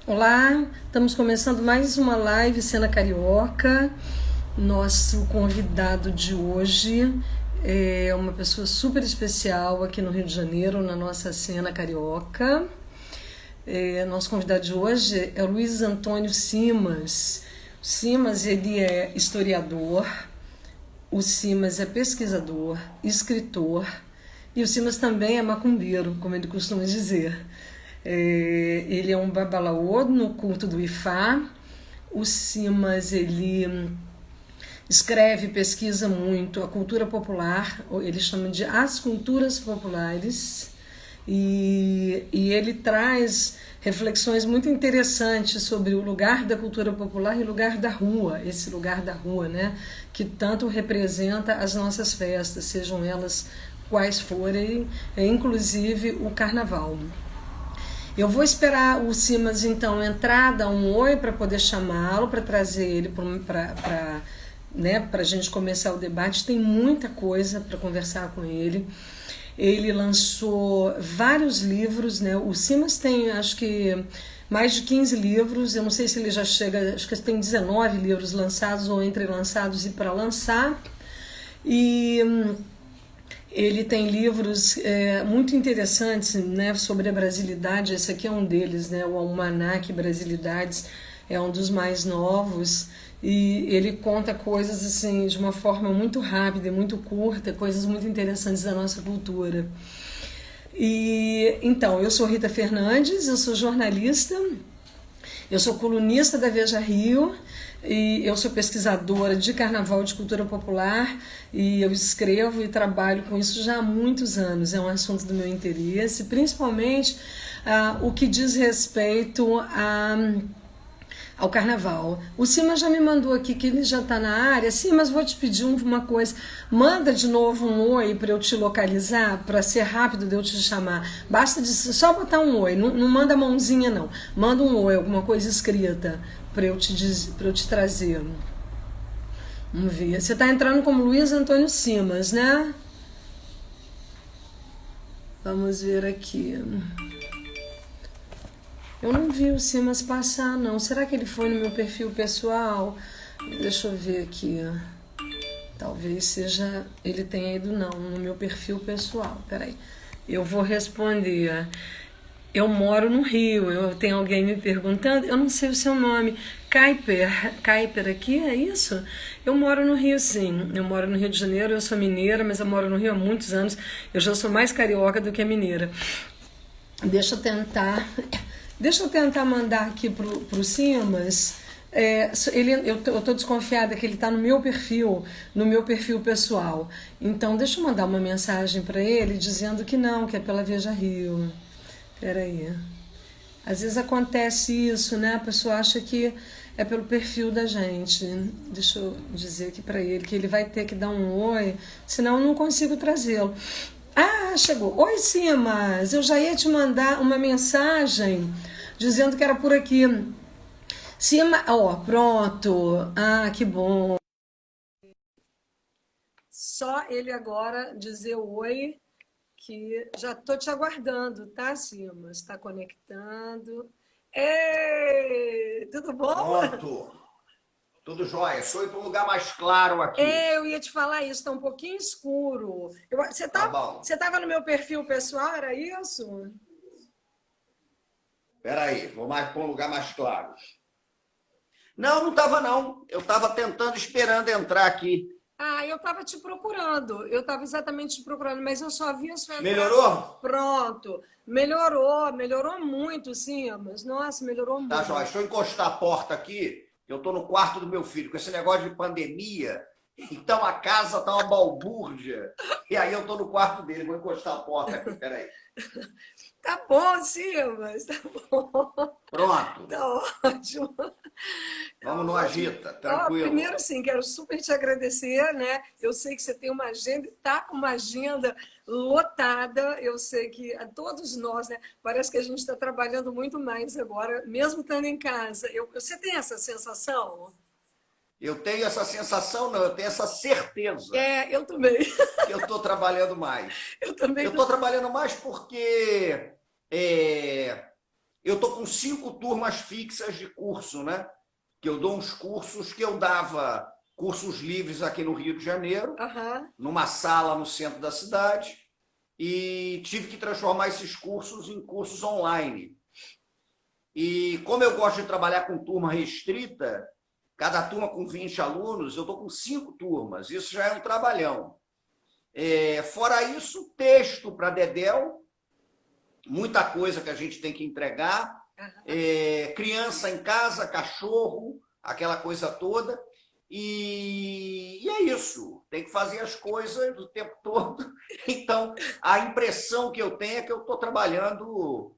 Olá, estamos começando mais uma live Cena Carioca. Nosso convidado de hoje é uma pessoa super especial aqui no Rio de Janeiro, na nossa cena carioca. Nosso convidado de hoje é o Luiz Antônio Simas. O Simas, ele é historiador, o Simas é pesquisador, escritor e o Simas também é macumbeiro, como ele costuma dizer. Ele é um babalaô no culto do Ifá. O Simas, ele escreve, pesquisa muito a cultura popular, ele chama de as culturas populares, e ele traz reflexões muito interessantes sobre o lugar da cultura popular e o lugar da rua, esse lugar da rua, né, que tanto representa as nossas festas, sejam elas quais forem, inclusive o carnaval. Eu vou esperar o Simas então entrar, dar um oi para poder chamá-lo, para trazer ele para né, a gente começar o debate. Tem muita coisa para conversar com ele. Ele lançou vários livros, né? O Simas tem, acho que, mais de 15 livros. Eu não sei se ele já chega, acho que tem 19 livros lançados ou entre lançados e para lançar. E ele tem livros muito interessantes, né, sobre a brasilidade. Esse aqui é um deles, né, o Almanaque Brasilidades, é um dos mais novos. E ele conta coisas assim de uma forma muito rápida e muito curta, coisas muito interessantes da nossa cultura. E então, eu sou Rita Fernandes, eu sou jornalista, eu sou colunista da Veja Rio e eu sou pesquisadora de carnaval e de cultura popular e eu escrevo e trabalho com isso já há muitos anos. É um assunto do meu interesse, principalmente o que diz respeito ao carnaval. O Simas já me mandou aqui que ele já está na área. Simas, vou te pedir uma coisa. Manda de novo um oi para eu te localizar, para ser rápido de eu te chamar. Basta só botar um oi, não manda mãozinha não. Manda um oi, alguma coisa escrita para eu te trazer. Vamos ver. Você está entrando como Luiz Antônio Simas, né? Vamos ver aqui. Eu não vi o Simas passar, não. Será que ele foi no meu perfil pessoal? Deixa eu ver aqui. Talvez seja... Ele tenha ido, não, no meu perfil pessoal. Peraí. Eu vou responder. Eu moro no Rio. Eu tenho alguém me perguntando. Eu não sei o seu nome. Kuiper aqui, é isso? Eu moro no Rio, sim. Eu moro no Rio de Janeiro. Eu sou mineira, mas eu moro no Rio há muitos anos. Eu já sou mais carioca do que mineira. Deixa eu tentar mandar aqui pro Simas. Eu tô desconfiada que ele está no meu perfil pessoal. Então, deixa eu mandar uma mensagem para ele dizendo que não, que é pela Veja Rio. Peraí. Às vezes acontece isso, né? A pessoa acha que é pelo perfil da gente. Deixa eu dizer aqui para ele que ele vai ter que dar um oi, senão eu não consigo trazê-lo. Ah, chegou. Oi, Simas. Eu já ia te mandar uma mensagem dizendo que era por aqui. Simas, ó, pronto. Ah, que bom. Só ele agora dizer oi, que já tô te aguardando, tá, Simas? Está conectando. Ei, tudo bom? Pronto, tudo jóia. Só ir para um lugar mais claro aqui. Eu ia te falar isso, está um pouquinho escuro. Tá bom. Você estava no meu perfil pessoal, era isso? Espera aí, vou mais para um lugar mais claro. Não, não estava não. Eu estava tentando, esperando entrar aqui. Ah, eu estava te procurando. Eu estava exatamente te procurando, mas eu só vi a sua entrada. Melhorou? Pronto. Melhorou muito, sim, mas nossa, melhorou Tá muito. jóia. Deixa eu encostar a porta aqui. Eu estou no quarto do meu filho, com esse negócio de pandemia. Então a casa tá uma balbúrdia. E aí eu estou no quarto dele. Vou encostar a porta aqui, peraí. Tá bom, Simas, tá bom. Pronto. Tá ótimo. Tá Vamos no ótimo. agita, Ó, primeiro, tranquilo. sim, quero super te agradecer, né? Eu sei que você tem uma agenda, tá com uma agenda lotada. Eu sei que a todos nós, né? Parece que a gente está trabalhando muito mais agora, mesmo estando em casa. Você tem essa sensação? Eu tenho essa sensação, não, eu tenho essa certeza Eu também. que eu estou trabalhando mais. Eu também. Eu estou trabalhando mais porque é, eu estou com 5 turmas fixas de curso, né? Que eu dou uns cursos que eu dava cursos livres aqui no Rio de Janeiro, numa sala no centro da cidade, e tive que transformar esses cursos em cursos online. E como eu gosto de trabalhar com turma restrita, cada turma com 20 alunos, eu estou com 5 turmas, isso já é um trabalhão. Fora isso, texto para Dedéu, muita coisa que a gente tem que entregar, criança em casa, cachorro, aquela coisa toda. E é isso, tem que fazer as coisas o tempo todo. Então, a impressão que eu tenho é que eu estou trabalhando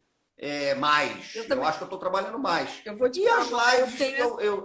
mais. Eu acho que eu estou trabalhando mais. E as lives,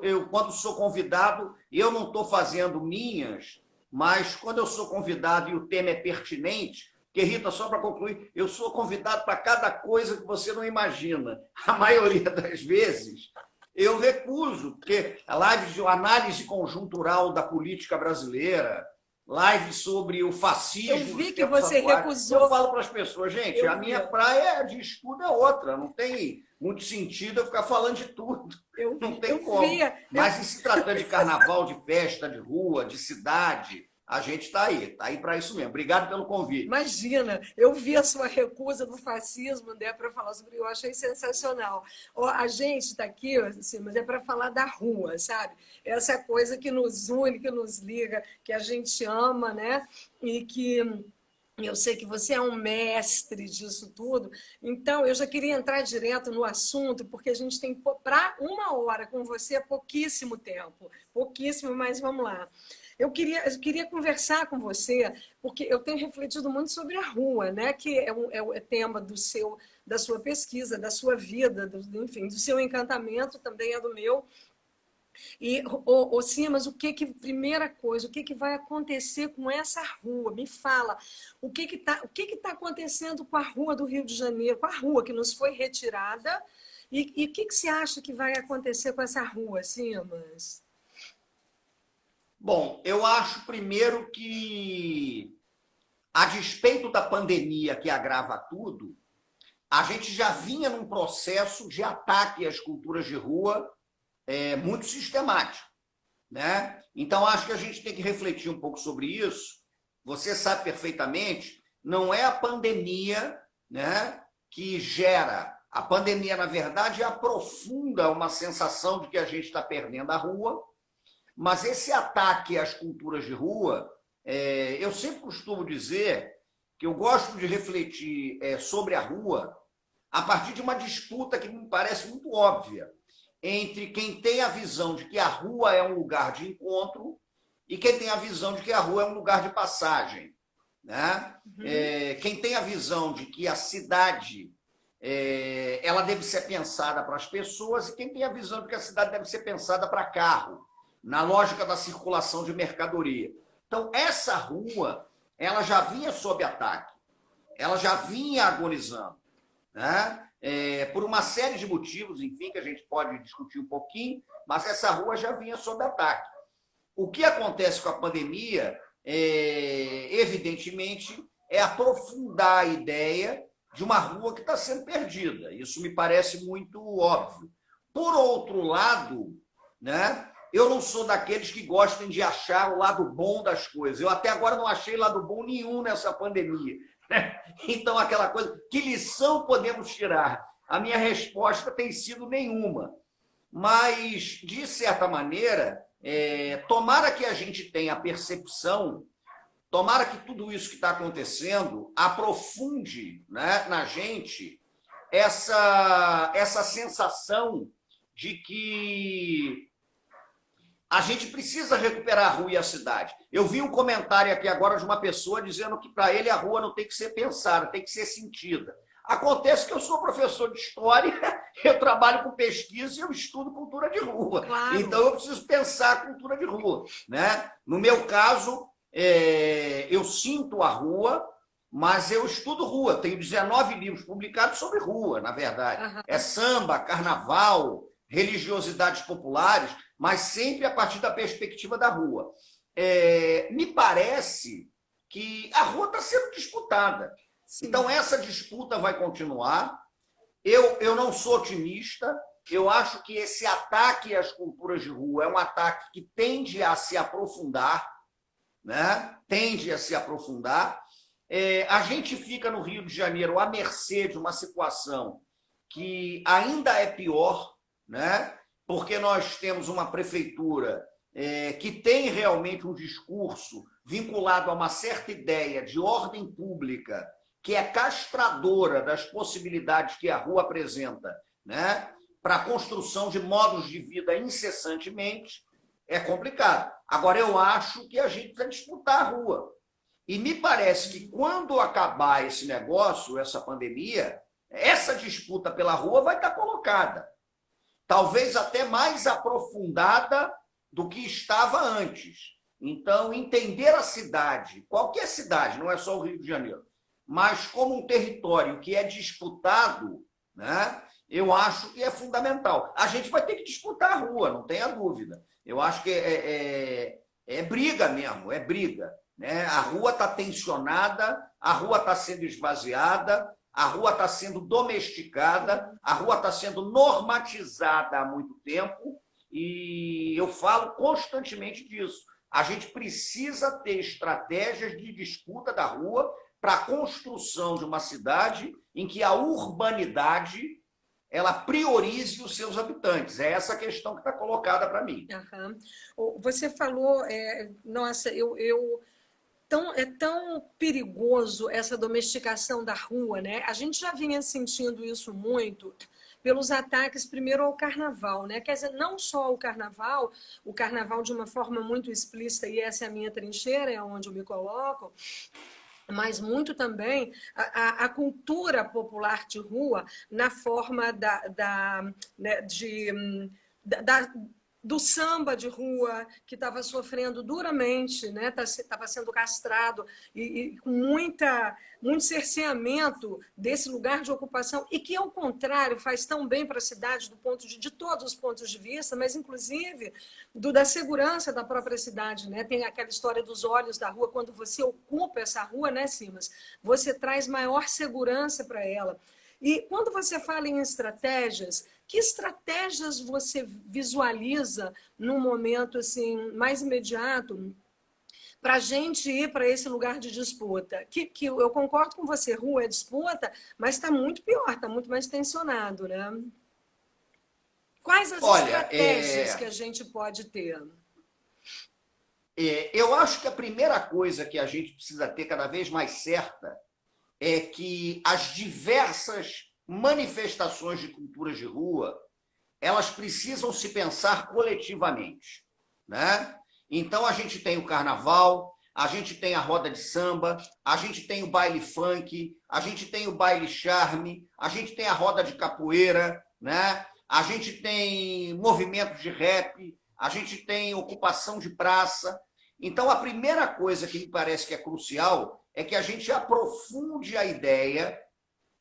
eu, quando sou convidado, eu não estou fazendo minhas, mas quando eu sou convidado e o tema é pertinente, porque, Rita, só para concluir, eu sou convidado para cada coisa que você não imagina. A maioria das vezes eu recuso, porque a live de análise conjuntural da política brasileira, live sobre o fascismo. Eu vi que você recusou. Eu falo para as pessoas, gente, a minha praia de estudo é outra, não tem muito sentido eu ficar falando de tudo. Não tem como. Mas em se tratando de carnaval, de festa, de rua, de cidade, a gente está aí para isso mesmo. Obrigado pelo convite. Imagina, eu vi a sua recusa do fascismo, né, para falar sobre isso, eu achei sensacional. A gente está aqui, assim, mas é para falar da rua, sabe? Essa coisa que nos une, que nos liga, que a gente ama, né? E que eu sei que você é um mestre disso tudo. Então, eu já queria entrar direto no assunto, porque a gente tem para 1 hora com você é pouquíssimo tempo. Pouquíssimo, mas vamos lá. Eu queria conversar com você, porque eu tenho refletido muito sobre a rua, né? Que é tema da sua pesquisa, da sua vida, enfim, do seu encantamento, também é do meu. E, Simas, primeira coisa, o que vai acontecer com essa rua? Me fala, o que tá acontecendo com a rua do Rio de Janeiro, com a rua que nos foi retirada, e o que você acha que vai acontecer com essa rua, Simas? Bom, eu acho primeiro que, a despeito da pandemia que agrava tudo, a gente já vinha num processo de ataque às culturas de rua muito sistemático, né? Então, acho que a gente tem que refletir um pouco sobre isso. Você sabe perfeitamente, não é a pandemia, né, que gera. A pandemia, na verdade, aprofunda uma sensação de que a gente está perdendo a rua. Mas esse ataque às culturas de rua, eu sempre costumo dizer que eu gosto de refletir sobre a rua a partir de uma disputa que me parece muito óbvia entre quem tem a visão de que a rua é um lugar de encontro e quem tem a visão de que a rua é um lugar de passagem, né? Quem tem a visão de que a cidade ela deve ser pensada para as pessoas e quem tem a visão de que a cidade deve ser pensada para carro, na lógica da circulação de mercadoria. Então, essa rua, ela já vinha sob ataque, ela já vinha agonizando, né? Por uma série de motivos, enfim, que a gente pode discutir um pouquinho, mas essa rua já vinha sob ataque. O que acontece com a pandemia, evidentemente, é aprofundar a ideia de uma rua que está sendo perdida. Isso me parece muito óbvio. Por outro lado, né, eu não sou daqueles que gostam de achar o lado bom das coisas. Eu até agora não achei lado bom nenhum nessa pandemia. Então, aquela coisa, que lição podemos tirar? A minha resposta tem sido nenhuma. Mas, de certa maneira, tomara que a gente tenha a percepção, tomara que tudo isso que está acontecendo aprofunde, né, na gente essa sensação de que a gente precisa recuperar a rua e a cidade. Eu vi um comentário aqui agora de uma pessoa dizendo que para ele a rua não tem que ser pensada, tem que ser sentida. Acontece que eu sou professor de história, eu trabalho com pesquisa e eu estudo cultura de rua. Claro. Então eu preciso pensar a cultura de rua, né? No meu caso, eu sinto a rua, mas eu estudo rua. Tenho 19 livros publicados sobre rua, na verdade. É samba, carnaval, religiosidades populares, mas sempre a partir da perspectiva da rua. Me parece que a rua está sendo disputada. Sim. Então, essa disputa vai continuar. Eu não sou otimista. Eu acho que esse ataque às culturas de rua é um ataque que tende a se aprofundar, né? Tende a se aprofundar. A gente fica no Rio de Janeiro à mercê de uma situação que ainda é pior, né? Porque nós temos uma prefeitura que tem realmente um discurso vinculado a uma certa ideia de ordem pública que é castradora das possibilidades que a rua apresenta, né? Para a construção de modos de vida incessantemente, é complicado. Agora, eu acho que a gente precisa disputar a rua. E me parece que quando acabar esse negócio, essa pandemia, essa disputa pela rua vai estar colocada. Talvez até mais aprofundada do que estava antes. Então, entender a cidade, qualquer cidade, não é só o Rio de Janeiro, mas como um território que é disputado, né, eu acho que é fundamental. A gente vai ter que disputar a rua, não tenha dúvida. Eu acho que é briga mesmo, é briga. Né? A rua está tensionada, a rua está sendo esvaziada, a rua está sendo domesticada, a rua está sendo normatizada há muito tempo, e eu falo constantemente disso. A gente precisa ter estratégias de disputa da rua para a construção de uma cidade em que a urbanidade ela priorize os seus habitantes. É essa a questão que está colocada para mim. Uhum. Você falou, nossa, é tão perigoso essa domesticação da rua, né? A gente já vinha sentindo isso muito pelos ataques primeiro ao carnaval, né? Quer dizer, não só o carnaval de uma forma muito explícita, e essa é a minha trincheira, é onde eu me coloco, mas muito também a cultura popular de rua na forma do samba de rua, que estava sofrendo duramente, né? Estava sendo castrado e com muito cerceamento desse lugar de ocupação, e que, ao contrário, faz tão bem para a cidade de todos os pontos de vista, mas inclusive da segurança da própria cidade. Né? Tem aquela história dos olhos da rua, quando você ocupa essa rua, né, Simas? Você traz maior segurança para ela. E quando você fala em estratégias, que estratégias você visualiza num momento assim, mais imediato para a gente ir para esse lugar de disputa? Que eu concordo com você, rua é disputa, mas está muito pior, está muito mais tensionado, né? Quais as estratégias que a gente pode ter? Eu acho que a primeira coisa que a gente precisa ter cada vez mais certa é que as diversas manifestações de culturas de rua, elas precisam se pensar coletivamente, né? Então, a gente tem o carnaval, a gente tem a roda de samba, a gente tem o baile funk, a gente tem o baile charme, a gente tem a roda de capoeira, né? A gente tem movimentos de rap, a gente tem ocupação de praça. Então, a primeira coisa que me parece que é crucial é que a gente aprofunde a ideia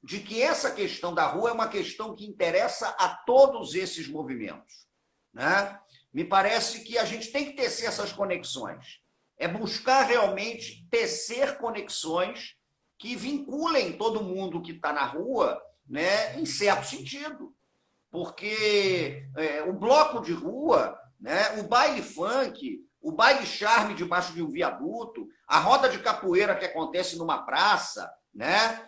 de que essa questão da rua é uma questão que interessa a todos esses movimentos, né? Me parece que a gente tem que tecer essas conexões. É buscar realmente tecer conexões que vinculem todo mundo que está na rua, né, em certo sentido. Porque o bloco de rua, né, o baile funk, o baile charme debaixo de um viaduto, a roda de capoeira que acontece numa praça, né,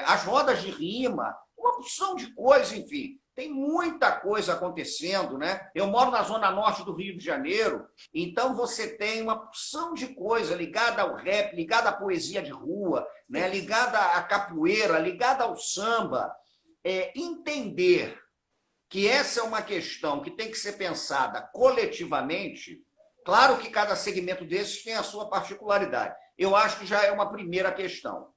as rodas de rima, uma porção de coisa, enfim. Tem muita coisa acontecendo, né? Eu moro na zona norte do Rio de Janeiro, então você tem uma porção de coisa ligada ao rap, ligada à poesia de rua, né? Ligada à capoeira, ligada ao samba. Entender que essa é uma questão que tem que ser pensada coletivamente. Claro que cada segmento desses tem a sua particularidade. Eu acho que já é uma primeira questão.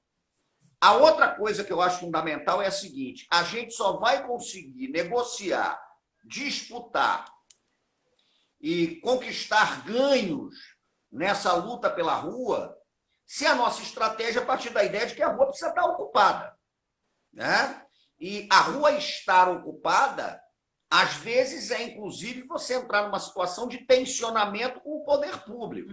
A outra coisa que eu acho fundamental é a seguinte: a gente só vai conseguir negociar, disputar e conquistar ganhos nessa luta pela rua se a nossa estratégia partir da ideia de que a rua precisa estar ocupada, né? E a rua estar ocupada, às vezes, inclusive você entrar numa situação de tensionamento com o poder público.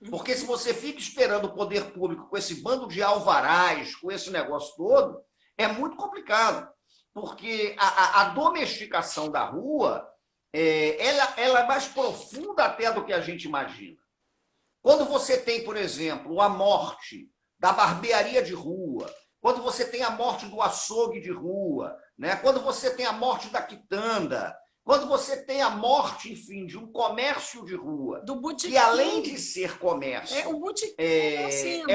Porque se você fica esperando o poder público com esse bando de alvarás, com esse negócio todo, é muito complicado, porque a domesticação da rua ela é mais profunda até do que a gente imagina. Quando você tem, por exemplo, a morte da barbearia de rua, quando você tem a morte do açougue de rua, né? Quando você tem a morte da quitanda, quando você tem a morte, enfim, de um comércio de rua, do botequim, que além de ser comércio, é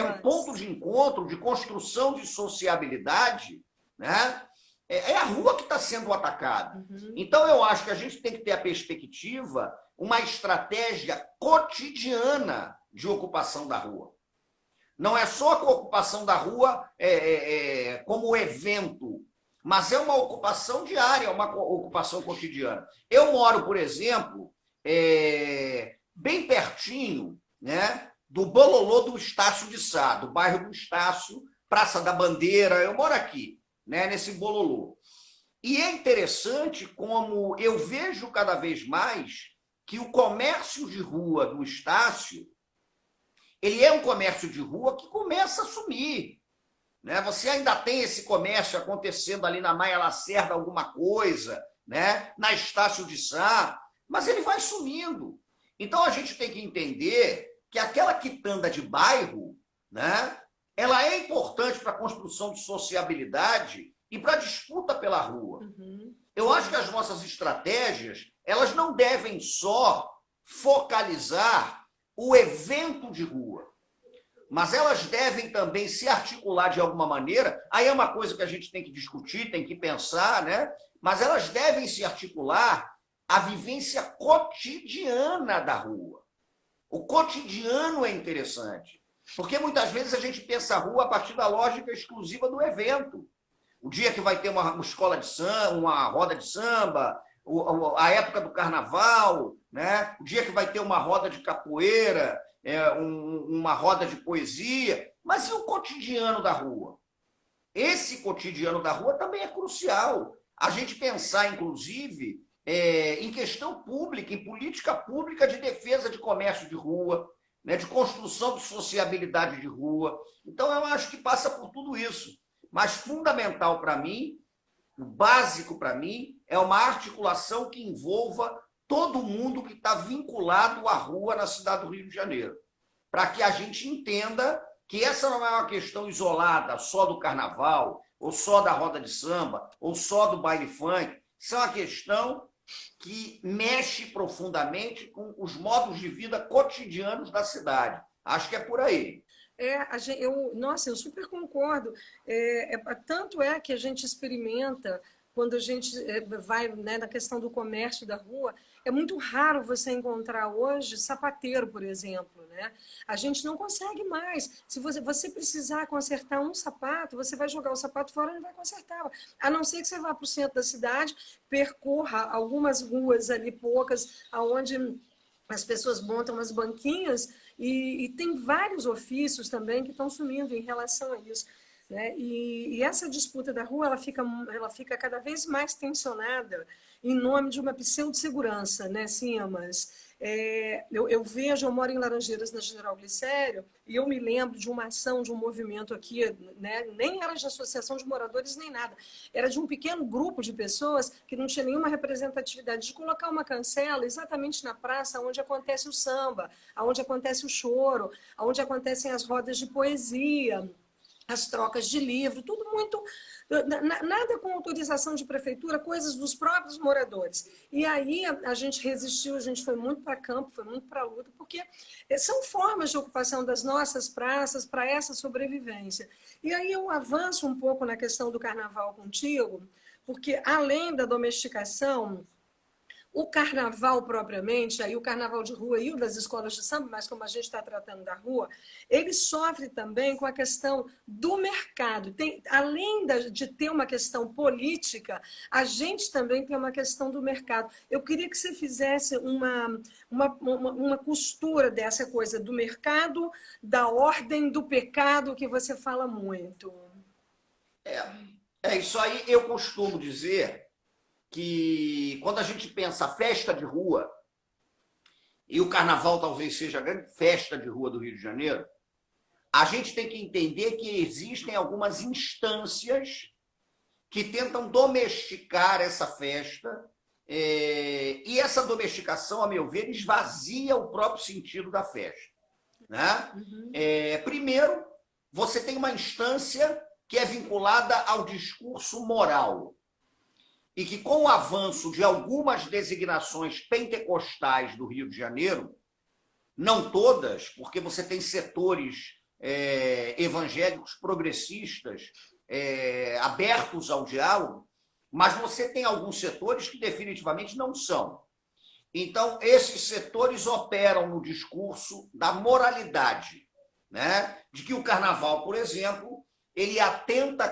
um ponto de encontro, de construção de sociabilidade, né? É a rua que está sendo atacada. Uhum. Então, eu acho que a gente tem que ter a perspectiva, uma estratégia cotidiana de ocupação da rua. Não é só a ocupação da rua como evento, mas é uma ocupação diária, uma ocupação cotidiana. Eu moro, por exemplo, bem pertinho, né, do Bololô do Estácio de Sá, do bairro do Estácio, Praça da Bandeira. Eu moro aqui, né, nesse Bololô. E é interessante como eu vejo cada vez mais que o comércio de rua do Estácio, ele é um comércio de rua que começa a sumir. Né? Você ainda tem esse comércio acontecendo ali na Maia Lacerda, alguma coisa, né? Na Estácio de Sá, mas ele vai sumindo. Então, a gente tem que entender que aquela quitanda de bairro, né, ela é importante para a construção de sociabilidade e para a disputa pela rua. Uhum. Eu acho que as nossas estratégias, elas não devem só focalizar o evento de rua, mas elas devem também se articular de alguma maneira. Aí é uma coisa que a gente tem que discutir, tem que pensar, né? Mas elas devem se articular à vivência cotidiana da rua. O cotidiano é interessante, porque muitas vezes a gente pensa a rua a partir da lógica exclusiva do evento. O dia que vai ter uma escola de samba, uma roda de samba, a época do carnaval, né? O dia que vai ter uma roda de capoeira, uma roda de poesia. Mas e o cotidiano da rua? Esse cotidiano da rua também é crucial. A gente pensar, inclusive, em questão pública, em política pública de defesa de comércio de rua, né? De construção de sociabilidade de rua. Então, eu acho que passa por tudo isso. Mas fundamental para mim, o básico para mim, é uma articulação que envolva todo mundo que está vinculado à rua na cidade do Rio de Janeiro, para que a gente entenda que essa não é uma questão isolada só do carnaval, ou só da roda de samba, ou só do baile funk. Isso é uma questão que mexe profundamente com os modos de vida cotidianos da cidade. Acho que é por aí. Nossa, eu super concordo. Tanto é que a gente experimenta, quando a gente vai, né, na questão do comércio da rua, é muito raro você encontrar hoje sapateiro, por exemplo. Né? A gente não consegue mais. Se você precisar consertar um sapato, você vai jogar o sapato fora e não vai consertar. A não ser que você vá para o centro da cidade, percorra algumas ruas ali, poucas, onde as pessoas montam as banquinhas, e tem vários ofícios também que estão sumindo em relação a isso. Né? E essa disputa da rua ela fica cada vez mais tensionada em nome de uma pseudo-segurança, né, Simas? Eu moro em Laranjeiras, na General Glicério, e eu me lembro de uma ação, de um movimento aqui, né, nem era de associação de moradores nem nada, era de um pequeno grupo de pessoas que não tinha nenhuma representatividade, de colocar uma cancela exatamente na praça onde acontece o samba, onde acontece o choro, onde acontecem as rodas de poesia, as trocas de livro, tudo muito... Nada com autorização de prefeitura, coisas dos próprios moradores. E aí a gente resistiu, a gente foi muito para campo, foi muito para a luta, porque são formas de ocupação das nossas praças para essa sobrevivência. E aí eu avanço um pouco na questão do carnaval contigo, porque além da domesticação, o carnaval propriamente, aí o carnaval de rua e o das escolas de samba, mas como a gente está tratando da rua, ele sofre também com a questão do mercado. Além de ter uma questão política, a gente também tem uma questão do mercado. Eu queria que você fizesse uma costura dessa coisa do mercado, da ordem do pecado, que você fala muito. Isso aí eu costumo dizer que quando a gente pensa festa de rua, e o carnaval talvez seja a grande festa de rua do Rio de Janeiro, a gente tem que entender que existem algumas instâncias que tentam domesticar essa festa, e essa domesticação, a meu ver, esvazia o próprio sentido da festa. Né? Primeiro, você tem uma instância que é vinculada ao discurso moral e que, com o avanço de algumas designações pentecostais do Rio de Janeiro, não todas, porque você tem setores evangélicos progressistas abertos ao diálogo, mas você tem alguns setores que definitivamente não são. Então, esses setores operam no discurso da moralidade, né? De que o carnaval, por exemplo, ele atenta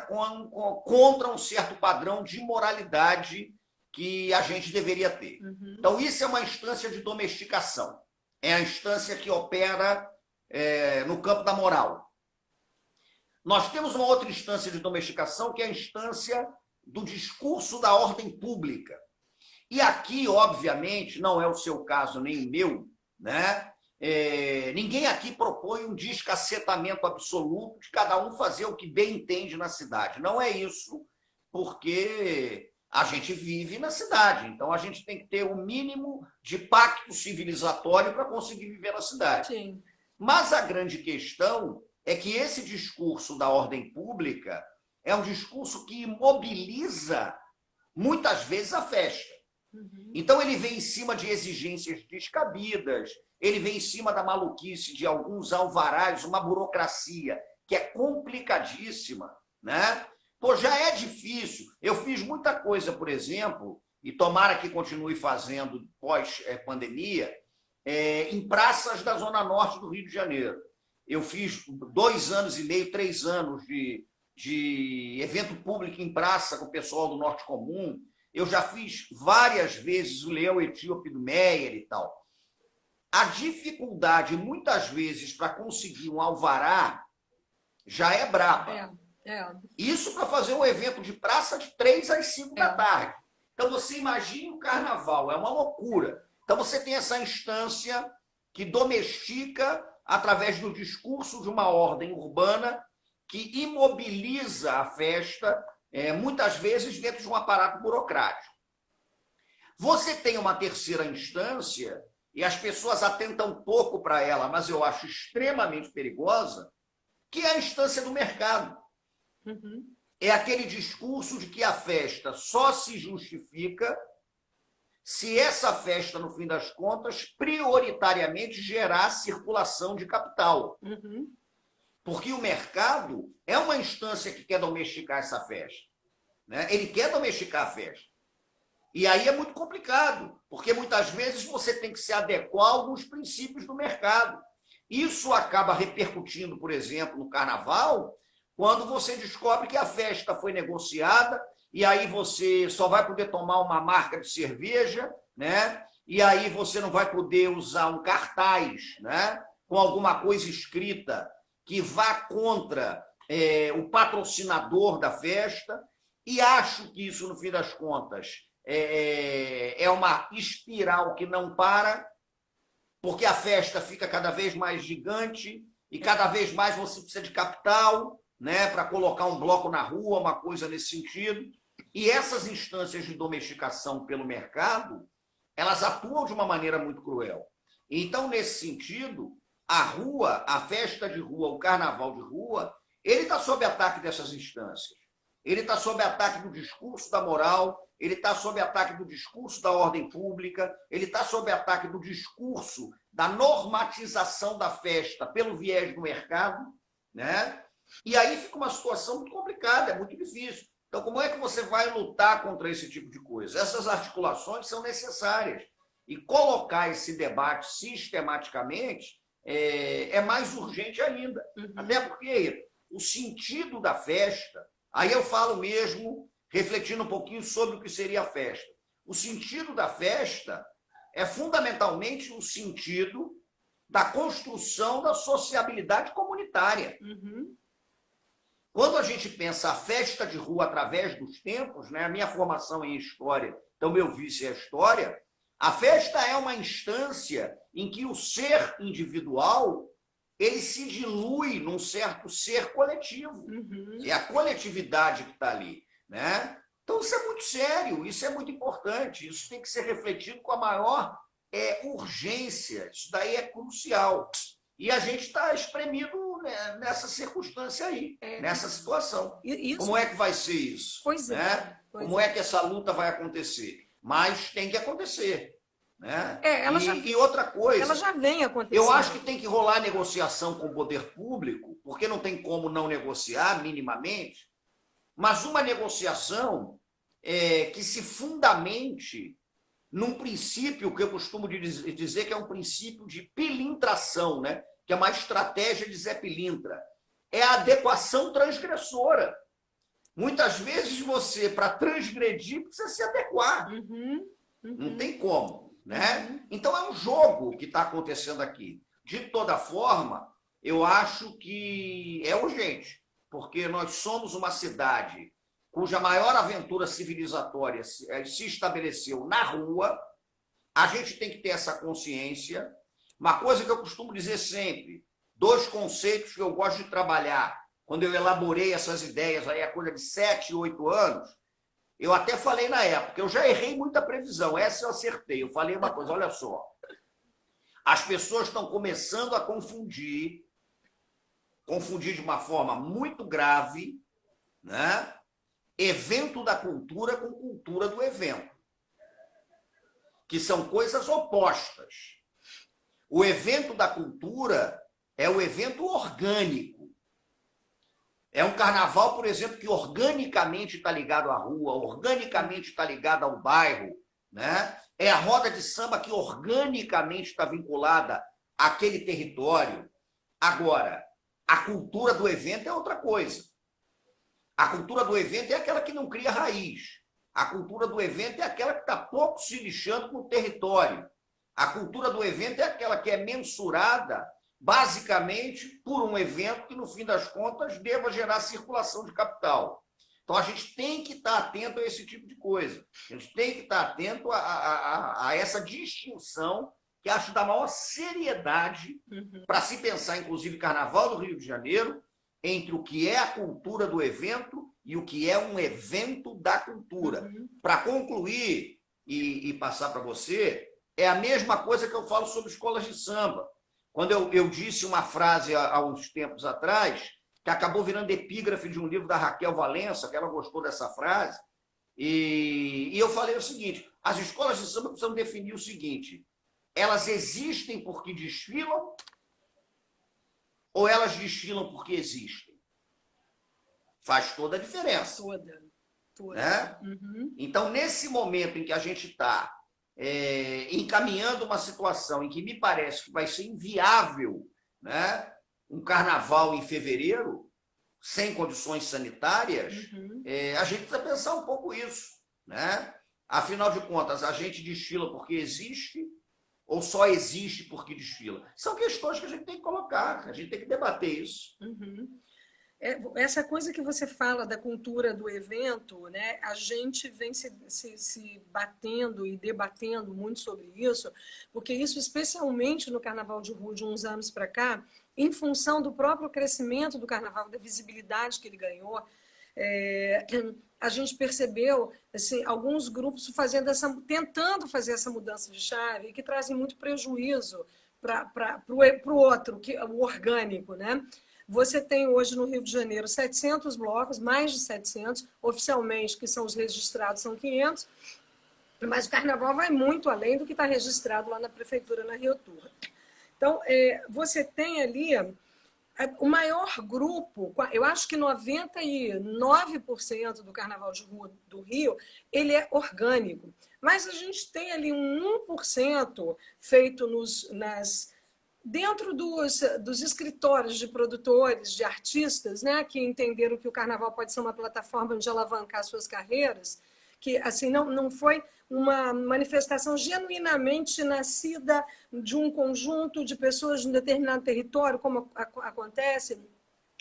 contra um certo padrão de moralidade que a gente deveria ter. Então, isso é uma instância de domesticação. É a instância que opera no campo da moral. Nós temos uma outra instância de domesticação, que é a instância do discurso da ordem pública. E aqui, obviamente, não é o seu caso nem o meu, né? Ninguém aqui propõe um descacetamento absoluto de cada um fazer o que bem entende na cidade. Não é isso, porque a gente vive na cidade, então a gente tem que ter o mínimo de pacto civilizatório para conseguir viver na cidade. Sim. Mas a grande questão é que esse discurso da ordem pública é um discurso que imobiliza, muitas vezes, a festa. Então, ele vem em cima de exigências descabidas, ele vem em cima da maluquice de alguns alvarás, uma burocracia que é complicadíssima, né? Pô, já é difícil. Eu fiz muita coisa, por exemplo, e tomara que continue fazendo pós-pandemia, em praças da Zona Norte do Rio de Janeiro. Eu fiz 2 anos e meio, 3 anos de evento público em praça com o pessoal do Norte Comum. Eu já fiz várias vezes o Leão Etíope do Meyer e tal. A dificuldade, muitas vezes, para conseguir um alvará já é braba. Isso para fazer um evento de praça de 3 às 5 da tarde. Então, você imagina o carnaval, é uma loucura. Então, você tem essa instância que domestica, através do discurso de uma ordem urbana, que imobiliza a festa, muitas vezes dentro de um aparato burocrático. Você tem uma terceira instância, e as pessoas atentam pouco para ela, mas eu acho extremamente perigosa, que é a instância do mercado. É aquele discurso de que a festa só se justifica se essa festa, no fim das contas, prioritariamente gerar circulação de capital. Porque o mercado é uma instância que quer domesticar essa festa. Né? Ele quer domesticar a festa. E aí é muito complicado, porque muitas vezes você tem que se adequar a alguns princípios do mercado. Isso acaba repercutindo, por exemplo, no carnaval, quando você descobre que a festa foi negociada e aí você só vai poder tomar uma marca de cerveja, né? E aí você não vai poder usar um cartaz, né? Com alguma coisa escrita que vá contra o patrocinador da festa. E acho que isso, no fim das contas, é uma espiral que não para, porque a festa fica cada vez mais gigante e cada vez mais você precisa de capital, né, para colocar um bloco na rua, uma coisa nesse sentido. E essas instâncias de domesticação pelo mercado, elas atuam de uma maneira muito cruel. Então, nesse sentido, a rua, a festa de rua, o carnaval de rua, ele está sob ataque dessas instâncias. Ele está sob ataque do discurso da moral, ele está sob ataque do discurso da ordem pública, ele está sob ataque do discurso da normatização da festa pelo viés do mercado, né? E aí fica uma situação muito complicada, é muito difícil. Então, como é que você vai lutar contra esse tipo de coisa? Essas articulações são necessárias. E colocar esse debate sistematicamente é mais urgente ainda. Até porque o sentido da festa, aí eu falo mesmo, refletindo um pouquinho sobre o que seria a festa. O sentido da festa é fundamentalmente o sentido da construção da sociabilidade comunitária. Quando a gente pensa a festa de rua através dos tempos, né, a minha formação em história, então meu vício é a história, a festa é uma instância em que o ser individual ele se dilui num certo ser coletivo. É a coletividade que está ali. né? Então, isso é muito sério, isso é muito importante, isso tem que ser refletido com a maior urgência, isso daí é crucial. E a gente está espremido, né, nessa circunstância aí, nessa situação. Isso. Como é que vai ser isso? Pois é. Né? Como é que essa luta vai acontecer? Mas tem que acontecer. Né? E outra coisa, ela já vem acontecendo. Eu acho que tem que rolar negociação com o poder público, porque não tem como não negociar minimamente, mas uma negociação que se fundamente num princípio que eu costumo dizer que é um princípio de pilintração, né? Que é uma estratégia de Zé Pilintra. É a adequação transgressora. Muitas vezes você, para transgredir, precisa se adequar. Não tem como. Né? Então é um jogo que está acontecendo aqui. De toda forma, eu acho que é urgente, porque nós somos uma cidade cuja maior aventura civilizatória se estabeleceu na rua. A gente tem que ter essa consciência. Uma coisa que eu costumo dizer sempre, 2 conceitos que eu gosto de trabalhar, quando eu elaborei essas ideias, aí a coisa de 7, 8 anos, eu até falei na época, eu já errei muita previsão, essa eu acertei. Eu falei uma coisa, olha só, as pessoas estão começando a confundir de uma forma muito grave, né? Evento da cultura com cultura do evento, que são coisas opostas. O evento da cultura é o evento orgânico. É um carnaval, por exemplo, que organicamente está ligado à rua, organicamente está ligado ao bairro, né? É a roda de samba que organicamente está vinculada àquele território. Agora, a cultura do evento é outra coisa. A cultura do evento é aquela que não cria raiz. A cultura do evento é aquela que está pouco se lixando com o território. A cultura do evento é aquela que é mensurada basicamente por um evento que, no fim das contas, deva gerar circulação de capital. Então, a gente tem que estar atento a esse tipo de coisa. A gente tem que estar atento a essa distinção, que acho da maior seriedade, para se pensar, inclusive, Carnaval do Rio de Janeiro, entre o que é a cultura do evento e o que é um evento da cultura. Para concluir e passar para você, é a mesma coisa que eu falo sobre escolas de samba. Quando eu disse uma frase há uns tempos atrás, que acabou virando epígrafe de um livro da Raquel Valença, que ela gostou dessa frase, e eu falei o seguinte, as escolas de samba precisam definir o seguinte, elas existem porque desfilam ou elas desfilam porque existem? Faz toda a diferença. Toda. Né? Então, nesse momento em que a gente está encaminhando uma situação em que me parece que vai ser inviável, né, um carnaval em fevereiro, sem condições sanitárias, a gente precisa pensar um pouco isso. Né? Afinal de contas, a gente desfila porque existe ou só existe porque desfila? São questões que a gente tem que colocar, a gente tem que debater isso. Essa coisa que você fala da cultura do evento, né? A gente vem se batendo e debatendo muito sobre isso, porque isso, especialmente no Carnaval de Rua de uns anos para cá, em função do próprio crescimento do Carnaval, da visibilidade que ele ganhou, a gente percebeu assim, alguns grupos tentando fazer essa mudança de chave, que trazem muito prejuízo para o outro, o orgânico, né? Você tem hoje no Rio de Janeiro 700 blocos, mais de 700, oficialmente, que são os registrados, são 500, mas o carnaval vai muito além do que está registrado lá na prefeitura, na Rio Tour. Então, você tem ali o maior grupo, eu acho que 99% do carnaval de rua do Rio, ele é orgânico, mas a gente tem ali um 1% feito dentro dos escritórios de produtores, de artistas, né, que entenderam que o carnaval pode ser uma plataforma de alavancar suas carreiras, que assim não foi uma manifestação genuinamente nascida de um conjunto de pessoas de um determinado território, como acontece,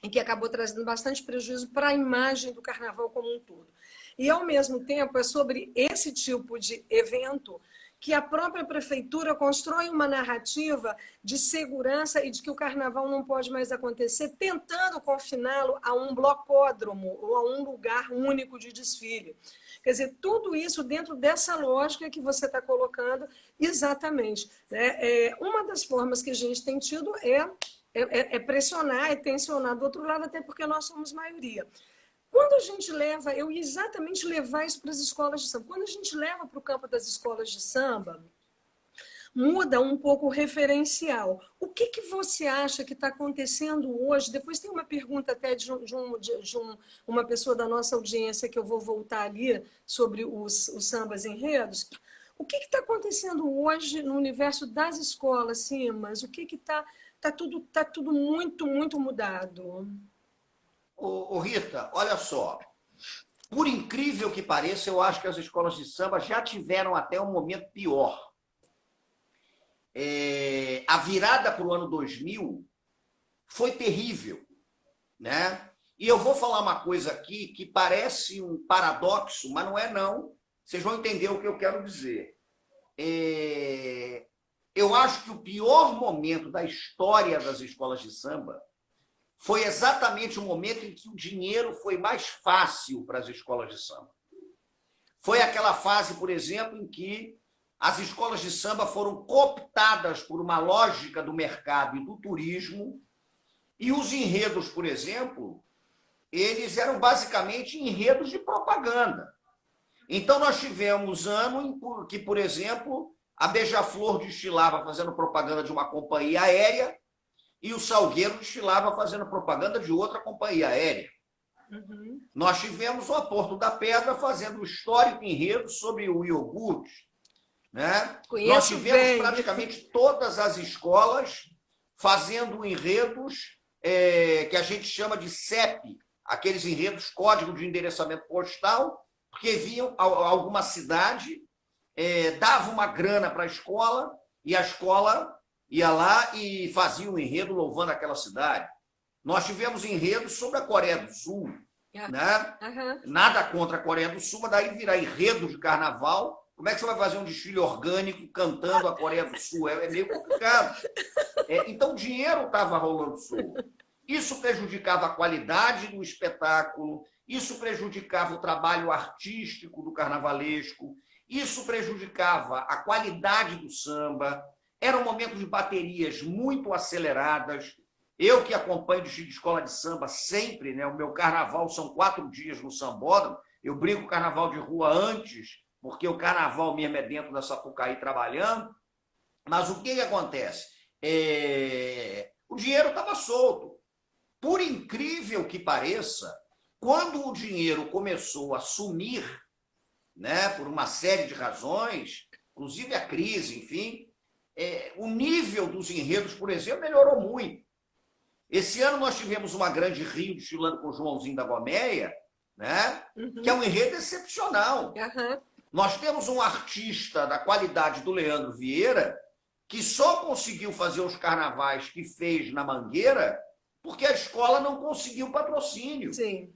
e que acabou trazendo bastante prejuízo para a imagem do carnaval como um todo. E, ao mesmo tempo, é sobre esse tipo de evento que a própria prefeitura constrói uma narrativa de segurança e de que o carnaval não pode mais acontecer, tentando confiná-lo a um blocódromo ou a um lugar único de desfile. Quer dizer, tudo isso dentro dessa lógica que você está colocando exatamente. Né? Uma das formas que a gente tem tido é pressionar, é tensionar do outro lado, até porque nós somos maioria. Quando a gente leva, eu ia exatamente levar isso para as escolas de samba, quando a gente leva para o campo das escolas de samba, muda um pouco o referencial. O que você acha que está acontecendo hoje? Depois tem uma pergunta até de uma pessoa da nossa audiência que eu vou voltar ali sobre os sambas enredos. O que está acontecendo hoje no universo das escolas, Simas? O que está... Tá tudo muito, muito mudado. Ô, Rita, olha só. Por incrível que pareça, eu acho que as escolas de samba já tiveram até um momento pior. A virada para o ano 2000 foi terrível, né? E eu vou falar uma coisa aqui que parece um paradoxo, mas não é não. Vocês vão entender o que eu quero dizer. Eu acho que o pior momento da história das escolas de samba foi exatamente o momento em que o dinheiro foi mais fácil para as escolas de samba. Foi aquela fase, por exemplo, em que as escolas de samba foram cooptadas por uma lógica do mercado e do turismo, e os enredos, por exemplo, eles eram basicamente enredos de propaganda. Então, nós tivemos ano em que, por exemplo, a Beija-Flor desfilava fazendo propaganda de uma companhia aérea e o Salgueiro desfilava fazendo propaganda de outra companhia aérea. Uhum. Nós tivemos o Aporto da Pedra fazendo um histórico enredo sobre o iogurte. Né? Nós tivemos praticamente todas as escolas fazendo enredos que a gente chama de CEP, aqueles enredos Código de Endereçamento Postal, porque vinham a alguma cidade, dava uma grana para a escola e a escola ia lá e fazia um enredo louvando aquela cidade. Nós tivemos enredos sobre a Coreia do Sul. Né? Nada contra a Coreia do Sul, mas daí virar enredo de carnaval. Como é que você vai fazer um desfile orgânico cantando a Coreia do Sul? É meio complicado. Então, o dinheiro estava rolando solto. Isso prejudicava a qualidade do espetáculo, isso prejudicava o trabalho artístico do carnavalesco, isso prejudicava a qualidade do samba. Era um momento de baterias muito aceleradas. Eu que acompanho de escola de samba sempre, né? O meu carnaval são 4 dias no sambódromo. Eu brinco o carnaval de rua antes, porque o carnaval mesmo é dentro da Sapucaí trabalhando. Mas o que acontece? O dinheiro estava solto. Por incrível que pareça, quando o dinheiro começou a sumir, né, por uma série de razões, inclusive a crise, enfim, o nível dos enredos, por exemplo, melhorou muito. Esse ano nós tivemos uma grande Rio desfilando com o Joãozinho da Gomeia, né, que é um enredo excepcional. Nós temos um artista da qualidade do Leandro Vieira que só conseguiu fazer os carnavais que fez na Mangueira porque a escola não conseguiu patrocínio. Sim.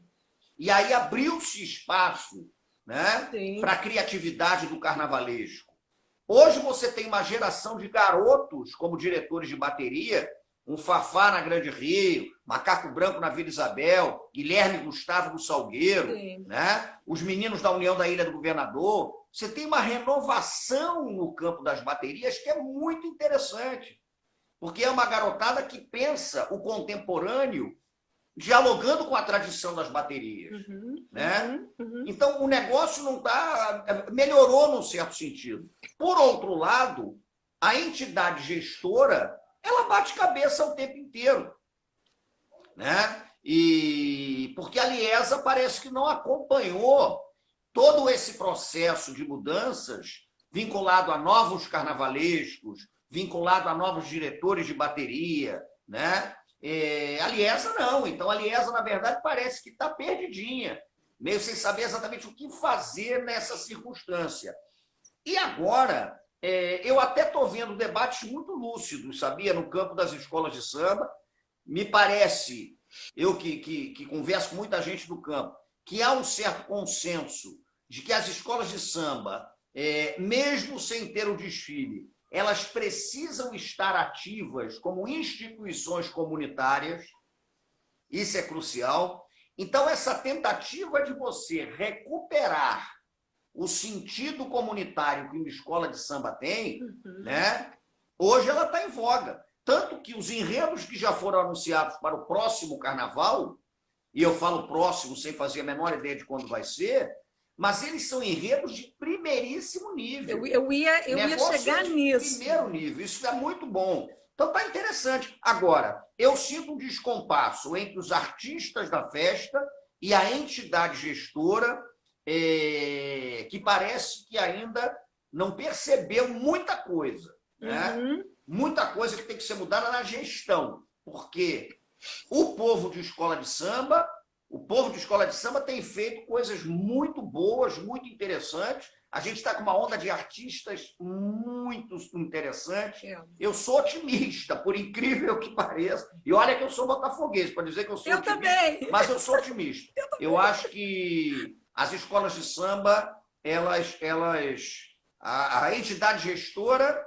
E aí abriu-se espaço, né, para a criatividade do carnavalesco. Hoje você tem uma geração de garotos como diretores de bateria, um Fafá na Grande Rio, Macaco Branco na Vila Isabel, Guilherme Gustavo no Salgueiro, né? Os meninos da União da Ilha do Governador. Você tem uma renovação no campo das baterias que é muito interessante, porque é uma garotada que pensa o contemporâneo dialogando com a tradição das baterias. Né? Então, o negócio não melhorou num certo sentido. Por outro lado, a entidade gestora ela bate cabeça o tempo inteiro. Né? Porque a Liesa parece que não acompanhou todo esse processo de mudanças vinculado a novos carnavalescos, vinculado a novos diretores de bateria, né? A Liesa não. Então, a Liesa, na verdade, parece que está perdidinha, meio sem saber exatamente o que fazer nessa circunstância. E agora, eu até estou vendo debates muito lúcidos, sabia, no campo das escolas de samba. Me parece, eu que converso com muita gente do campo, que há um certo consenso de que as escolas de samba mesmo sem ter o desfile, elas precisam estar ativas como instituições comunitárias, isso é crucial. Então, essa tentativa de você recuperar o sentido comunitário que uma escola de samba tem, né, hoje ela está em voga. Tanto que os enredos que já foram anunciados para o próximo carnaval, e eu falo próximo sem fazer a menor ideia de quando vai ser, mas eles são enredos de primeiríssimo nível. Eu ia chegar nisso. Primeiro nível, isso é muito bom. Então tá interessante. Agora, eu sinto um descompasso entre os artistas da festa e a entidade gestora, que parece que ainda não percebeu muita coisa. Né? Muita coisa que tem que ser mudada na gestão, porque o povo de escola de samba tem feito coisas muito boas, muito interessantes. A gente está com uma onda de artistas muito interessantes. Eu sou otimista, por incrível que pareça. E olha que eu sou botafoguense, para dizer que eu sou otimista. Também. Mas eu sou otimista. Eu acho que as escolas de samba, a entidade gestora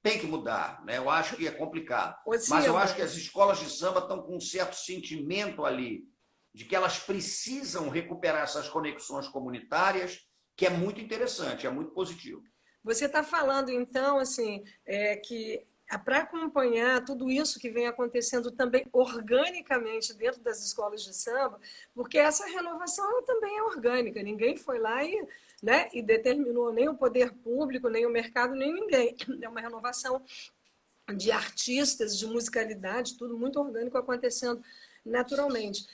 tem que mudar, né? Eu acho que é complicado. Mas eu acho que as escolas de samba estão com um certo sentimento ali de que elas precisam recuperar essas conexões comunitárias, que é muito interessante, é muito positivo. Você está falando, então, assim, que para acompanhar tudo isso que vem acontecendo também organicamente dentro das escolas de samba, porque essa renovação ela também é orgânica, ninguém foi lá e determinou nem o poder público, nem o mercado, nem ninguém. É uma renovação de artistas, de musicalidade, tudo muito orgânico acontecendo naturalmente.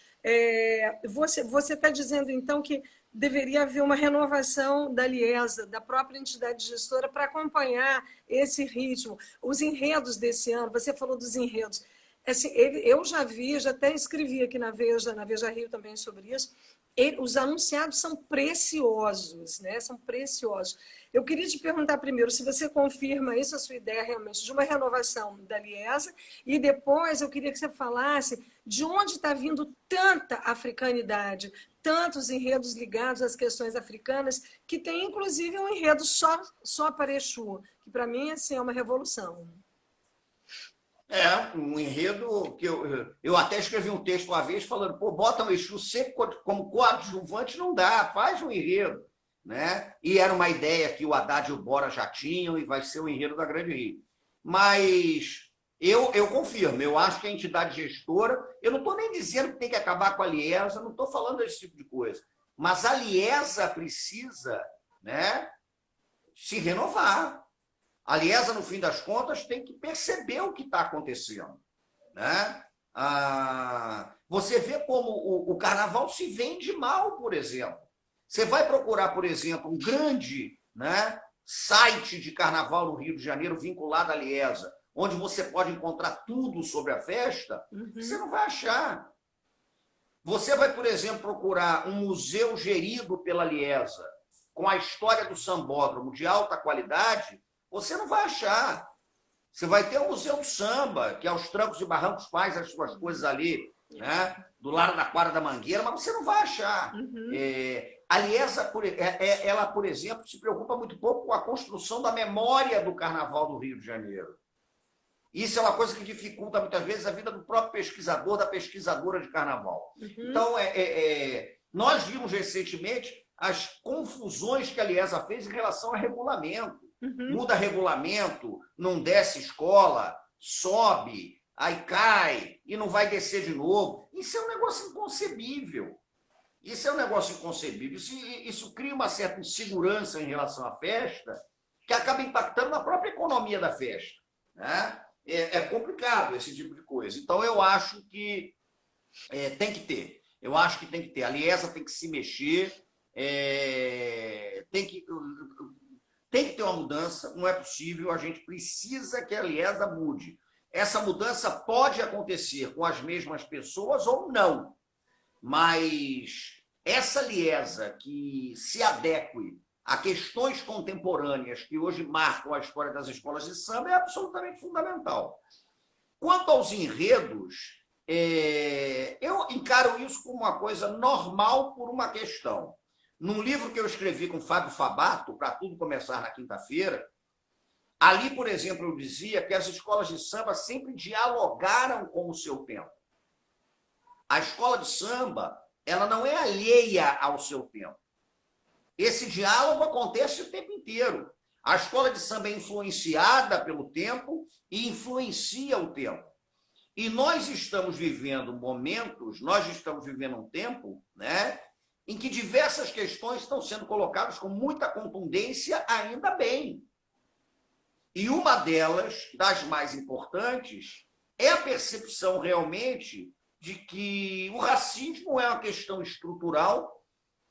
Você está dizendo, então, que deveria haver uma renovação da Liesa, da própria entidade gestora, para acompanhar esse ritmo. Os enredos desse ano, você falou dos enredos. Assim, eu já vi, já até escrevi aqui na Veja Rio também sobre isso, os anunciados são preciosos, né? São preciosos. Eu queria te perguntar primeiro se você confirma isso, a sua ideia realmente de uma renovação da Liesa, e depois eu queria que você falasse de onde está vindo tanta africanidade, tantos enredos ligados às questões africanas, que tem inclusive um enredo só para Exu, que para mim assim, é uma revolução. Um enredo que eu até escrevi um texto uma vez falando, bota um Exu seco como coadjuvante, não dá, faz um enredo. Né? E era uma ideia que o Haddad e o Bora já tinham e vai ser o enredo da Grande Rio. Mas eu confirmo, eu acho que a entidade gestora, eu não estou nem dizendo que tem que acabar com a Liesa, não estou falando desse tipo de coisa, mas a Liesa precisa, né, se renovar. A Liesa, no fim das contas, tem que perceber o que está acontecendo. Né? Você vê como o carnaval se vende mal, por exemplo. Você vai procurar, por exemplo, um grande, né, site de carnaval no Rio de Janeiro vinculado à Liesa, onde você pode encontrar tudo sobre a festa, você não vai achar. Você vai, por exemplo, procurar um museu gerido pela Liesa, com a história do sambódromo de alta qualidade, você não vai achar. Você vai ter o Museu do Samba, que aos trancos e barrancos faz as suas coisas ali, né, do lado da Quadra da Mangueira, mas você não vai achar. A Liesa, ela, por exemplo, se preocupa muito pouco com a construção da memória do Carnaval do Rio de Janeiro. Isso é uma coisa que dificulta muitas vezes a vida do próprio pesquisador, da pesquisadora de Carnaval. Então, nós vimos recentemente as confusões que a Liesa fez em relação a regulamento. Muda regulamento, não desce escola, sobe, aí cai e não vai descer de novo. Isso é um negócio inconcebível. Isso cria uma certa insegurança em relação à festa, que acaba impactando na própria economia da festa. Né? É complicado esse tipo de coisa. Então, eu acho que tem que ter. A Liesa tem que se mexer, tem que ter uma mudança, não é possível, a gente precisa que a Liesa mude. Essa mudança pode acontecer com as mesmas pessoas ou não, mas essa Liesa que se adeque a questões contemporâneas que hoje marcam a história das escolas de samba é absolutamente fundamental. Quanto aos enredos, eu encaro isso como uma coisa normal por uma questão. Num livro que eu escrevi com Fábio Fabato, Para Tudo Começar na Quinta-feira, ali, por exemplo, eu dizia que as escolas de samba sempre dialogaram com o seu tempo. A escola de samba, ela não é alheia ao seu tempo. Esse diálogo acontece o tempo inteiro. A escola de samba é influenciada pelo tempo e influencia o tempo. E nós estamos vivendo momentos, nós estamos vivendo um tempo, né, em que diversas questões estão sendo colocadas com muita contundência, ainda bem. E uma delas, das mais importantes, é a percepção realmente de que o racismo é uma questão estrutural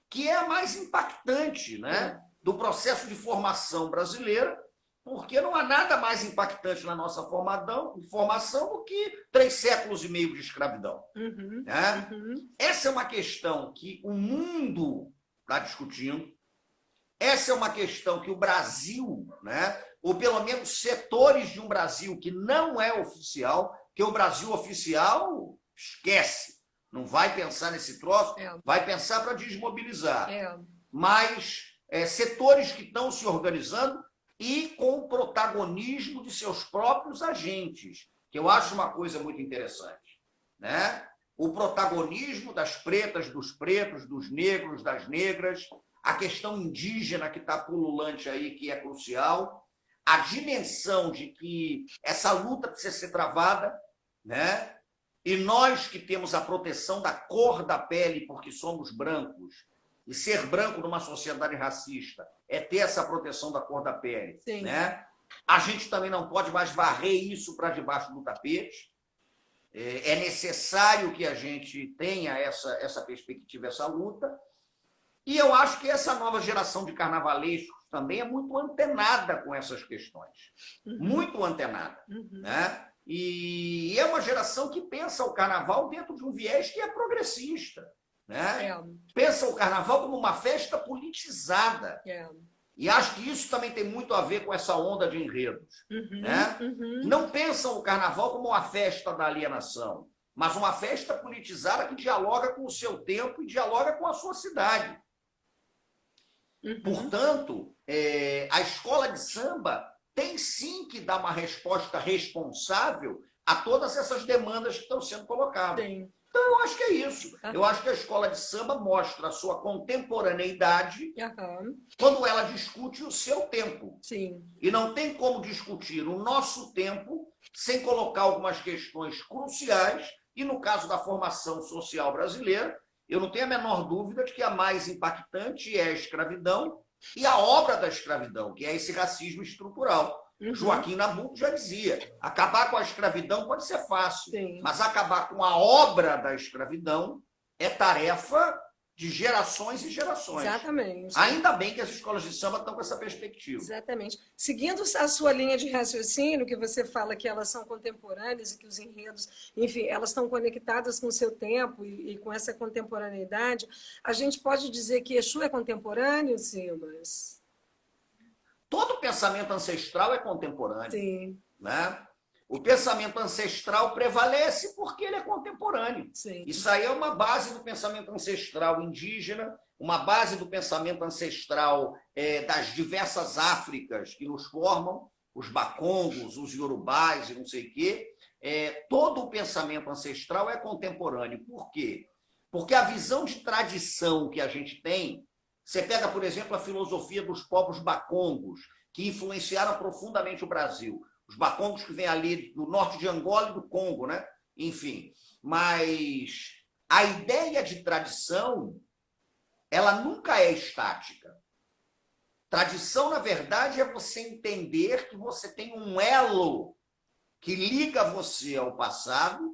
que é a mais impactante, né, do processo de formação brasileira, porque não há nada mais impactante na nossa formação do que 3 séculos e meio de escravidão. Né? Essa é uma questão que o mundo está discutindo, essa é uma questão que o Brasil, né, ou pelo menos setores de um Brasil que não é oficial, que o Brasil oficial esquece, não vai pensar nesse troço, vai pensar para desmobilizar. Mas setores que estão se organizando e com o protagonismo de seus próprios agentes, que eu acho uma coisa muito interessante. Né? O protagonismo das pretas, dos pretos, dos negros, das negras, a questão indígena que está pululante aí, que é crucial, a dimensão de que essa luta precisa ser travada, né? E nós que temos a proteção da cor da pele porque somos brancos, e ser branco numa sociedade racista é ter essa proteção da cor da pele, né? A gente também não pode mais varrer isso para debaixo do tapete. É necessário que a gente tenha essa perspectiva, essa luta. E eu acho que essa nova geração de carnavalescos também é muito antenada com essas questões. Muito antenada. Né? E é uma geração que pensa o carnaval dentro de um viés que é progressista. Né? Pensa o carnaval como uma festa politizada. E acho que isso também tem muito a ver com essa onda de enredos. Né? Não pensam o carnaval como uma festa da alienação, mas uma festa politizada que dialoga com o seu tempo e dialoga com a sua cidade. Portanto, a escola de samba tem sim que dar uma resposta responsável a todas essas demandas que estão sendo colocadas. Então, eu acho que é isso. Eu acho que a escola de samba mostra a sua contemporaneidade quando ela discute o seu tempo. E não tem como discutir o nosso tempo sem colocar algumas questões cruciais, e no caso da formação social brasileira, eu não tenho a menor dúvida de que a mais impactante é a escravidão e a obra da escravidão, que é esse racismo estrutural. Joaquim Nabuco já dizia, acabar com a escravidão pode ser fácil, mas acabar com a obra da escravidão é tarefa de gerações e gerações. Exatamente. Ainda bem que as escolas de samba estão com essa perspectiva. Exatamente. Seguindo a sua linha de raciocínio, que você fala que elas são contemporâneas e que os enredos, enfim, elas estão conectadas com o seu tempo e com essa contemporaneidade, a gente pode dizer que Exu é contemporâneo, Simas? Todo pensamento ancestral é contemporâneo. Né? O pensamento ancestral prevalece porque ele é contemporâneo. Isso aí é uma base do pensamento ancestral indígena, uma base do pensamento ancestral das diversas Áfricas que nos formam, os Bakongos, os Yorubás e não sei o quê. Todo o pensamento ancestral é contemporâneo. Por quê? Porque a visão de tradição que a gente tem, você pega, por exemplo, a filosofia dos povos Bakongos, que influenciaram profundamente o Brasil. Os Bakongos que vêm ali do norte de Angola e do Congo, né? Enfim. Mas a ideia de tradição, ela nunca é estática. Tradição, na verdade, é você entender que você tem um elo que liga você ao passado,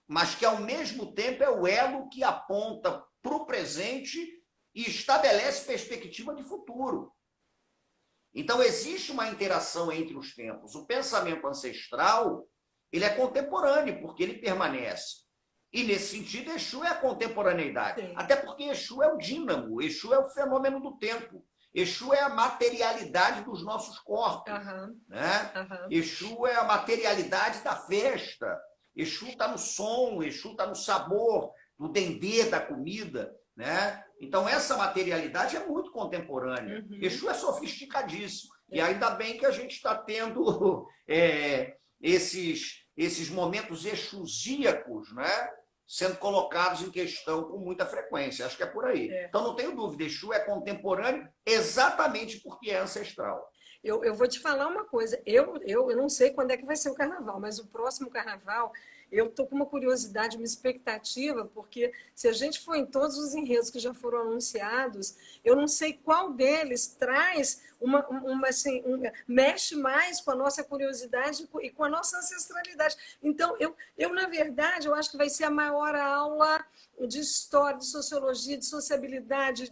mas que, ao mesmo tempo, é o elo que aponta para o presente e estabelece perspectiva de futuro. Então, existe uma interação entre os tempos. O pensamento ancestral, ele é contemporâneo, porque ele permanece. E, nesse sentido, Exu é a contemporaneidade. Até porque Exu é o dínamo, Exu é o fenômeno do tempo. Exu é a materialidade dos nossos corpos. Né? Exu é a materialidade da festa. Exu está no som, Exu está no sabor, no dendê da comida. Né? Então, essa materialidade é muito contemporânea. Exu é sofisticadíssimo. E ainda bem que a gente está tendo esses momentos exusíacos, né, sendo colocados em questão com muita frequência. Acho que é por aí. Então, não tenho dúvida, Exu é contemporâneo exatamente porque é ancestral. Eu vou te falar uma coisa, eu não sei quando é que vai ser o carnaval, mas o próximo carnaval eu estou com uma curiosidade, uma expectativa, porque se a gente for em todos os enredos que já foram anunciados, eu não sei qual deles traz mexe mais com a nossa curiosidade e com a nossa ancestralidade. Então, na verdade, eu acho que vai ser a maior aula de história, de sociologia, de sociabilidade,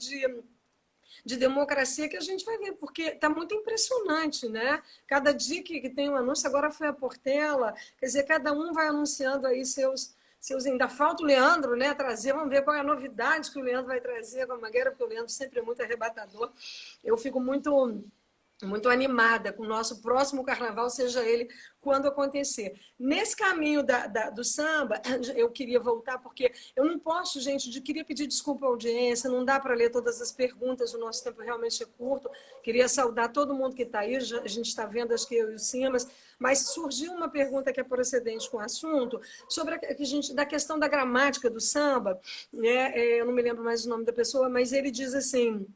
de democracia que a gente vai ver, porque está muito impressionante, né? Cada dia que tem um anúncio, agora foi a Portela, quer dizer, cada um vai anunciando aí seus ainda falta o Leandro, né, trazer, vamos ver qual é a novidade que o Leandro vai trazer com a Mangueira, porque o Leandro sempre é muito arrebatador. Eu fico muito animada com o nosso próximo carnaval, seja ele quando acontecer. Nesse caminho do samba, eu queria voltar, porque eu não posso, gente, queria pedir desculpa à audiência, não dá para ler todas as perguntas, o nosso tempo realmente é curto. Queria saudar todo mundo que está aí, a gente está vendo, acho que eu e o Simas, mas surgiu uma pergunta que é procedente com o assunto, sobre da questão da gramática do samba, né? Eu não me lembro mais o nome da pessoa, mas ele diz assim,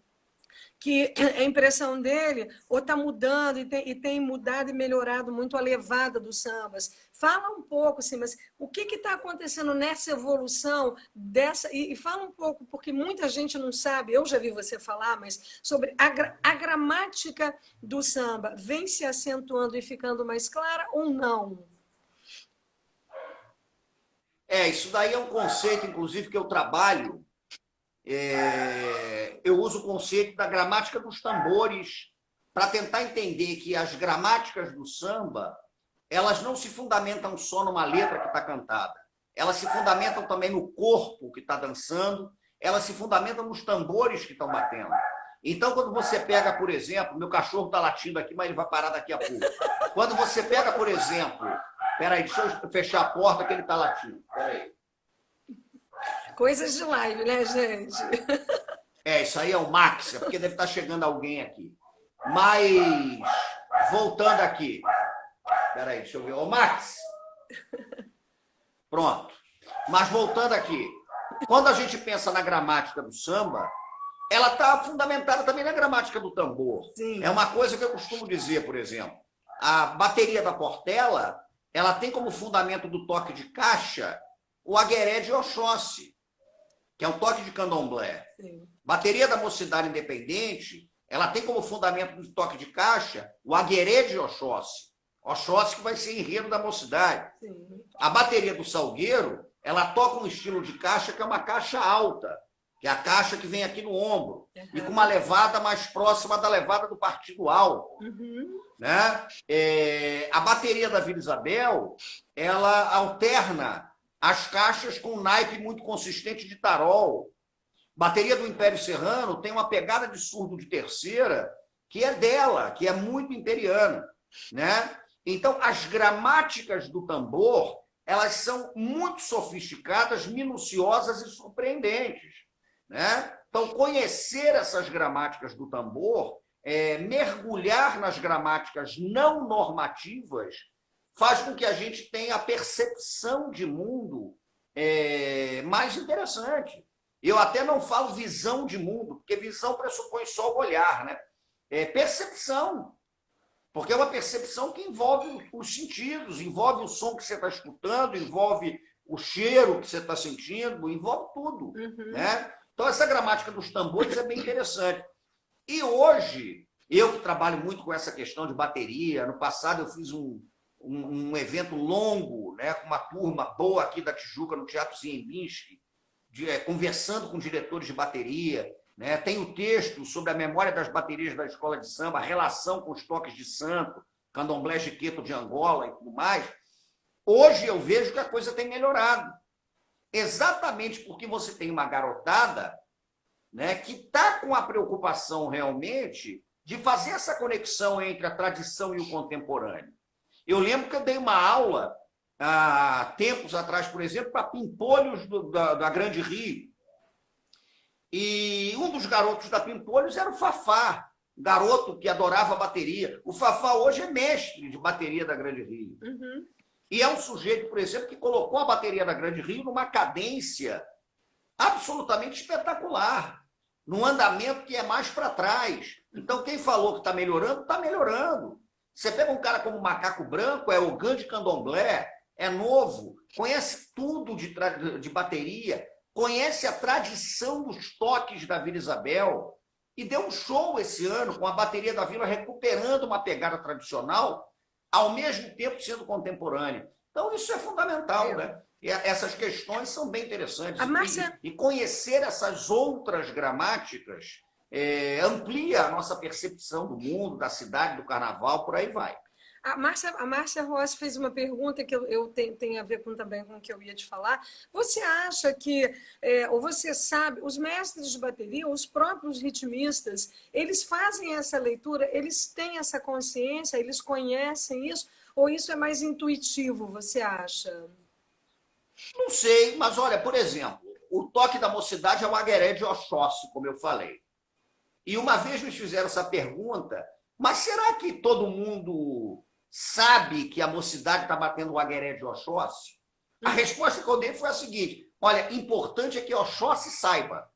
que a impressão dele ou está mudando e tem mudado e melhorado muito a levada dos sambas. Fala um pouco, assim, mas o que está acontecendo nessa evolução dessa... E fala um pouco, porque muita gente não sabe, eu já vi você falar, mas sobre a gramática do samba vem se acentuando e ficando mais clara ou não? Isso daí é um conceito, inclusive, que eu trabalho. Eu uso o conceito da gramática dos tambores para tentar entender que as gramáticas do samba, elas não se fundamentam só numa letra que está cantada. Elas se fundamentam também no corpo que está dançando, elas se fundamentam nos tambores que estão batendo. Então, quando você pega, por exemplo, meu cachorro está latindo aqui, mas ele vai parar daqui a pouco. Quando você pega, por exemplo... Peraí, deixa eu fechar a porta que ele está latindo. Peraí. Coisas de live, né, gente? Isso aí é o Max, é porque deve estar chegando alguém aqui. Mas, voltando aqui. Peraí, deixa eu ver. Ô, Max! Pronto. Mas voltando aqui. Quando a gente pensa na gramática do samba, ela está fundamentada também na gramática do tambor. Sim. É uma coisa que eu costumo dizer, por exemplo. A bateria da Portela, ela tem como fundamento do toque de caixa o Agueré de Oxóssi, que é um toque de candomblé. Sim. Bateria da Mocidade Independente, ela tem como fundamento do toque de caixa o Agueré de Oxóssi. Oxóssi que vai ser enredo da Mocidade. Sim. A bateria do Salgueiro, ela toca um estilo de caixa que é uma caixa alta, que é a caixa que vem aqui no ombro, e com uma levada mais próxima da levada do partido alto. Né? A bateria da Vila Isabel, ela alterna as caixas com um naipe muito consistente de tarol. Bateria do Império Serrano tem uma pegada de surdo de terceira que é dela, que é muito imperiana. Né? Então, as gramáticas do tambor, elas são muito sofisticadas, minuciosas e surpreendentes. Né? Então, conhecer essas gramáticas do tambor, mergulhar nas gramáticas não normativas, faz com que a gente tenha a percepção de mundo mais interessante. Eu até não falo visão de mundo, porque visão pressupõe só o olhar, né? Percepção, porque é uma percepção que envolve os sentidos, envolve o som que você está escutando, envolve o cheiro que você está sentindo, envolve tudo. Né? Então, essa gramática dos tambores é bem interessante. E hoje, eu que trabalho muito com essa questão de bateria, no passado eu fiz um evento longo, né, com uma turma boa aqui da Tijuca, no Teatro Ziembinski, conversando com diretores de bateria. Né? Tem o texto sobre a memória das baterias da escola de samba, a relação com os toques de santo, candomblé jiqueto de Angola e tudo mais. Hoje eu vejo que a coisa tem melhorado. Exatamente porque você tem uma garotada, né, que está com a preocupação realmente de fazer essa conexão entre a tradição e o contemporâneo. Eu lembro que eu dei uma aula há tempos atrás, por exemplo, para Pimpolhos da Grande Rio. E um dos garotos da Pimpolhos era o Fafá, garoto que adorava bateria. O Fafá hoje é mestre de bateria da Grande Rio. Uhum. E é um sujeito, por exemplo, que colocou a bateria da Grande Rio numa cadência absolutamente espetacular, num andamento que é mais para trás. Então, quem falou que está melhorando, está melhorando. Você pega um cara como o Macaco Branco, é o Gandhi Candomblé, é novo, conhece tudo de bateria, conhece a tradição dos toques da Vila Isabel, e deu um show esse ano com a bateria da Vila recuperando uma pegada tradicional, ao mesmo tempo sendo contemporânea. Então, isso é fundamental, né? E essas questões são bem interessantes. Márcia... E conhecer essas outras gramáticas amplia a nossa percepção do mundo, da cidade, do carnaval, por aí vai. A Márcia Rossi fez uma pergunta que eu tenho a ver também com o que eu ia te falar. Você acha que, ou você sabe, os mestres de bateria, os próprios ritmistas, eles fazem essa leitura, eles têm essa consciência, eles conhecem isso, ou isso é mais intuitivo, você acha? Não sei, mas olha, por exemplo, o toque da mocidade é o Agueré de Oxóssi, como eu falei. E uma vez nos fizeram essa pergunta, mas será que todo mundo sabe que a mocidade está batendo o Agueré de Oxóssi? A resposta que eu dei foi a seguinte: olha, importante é que Oxóssi saiba.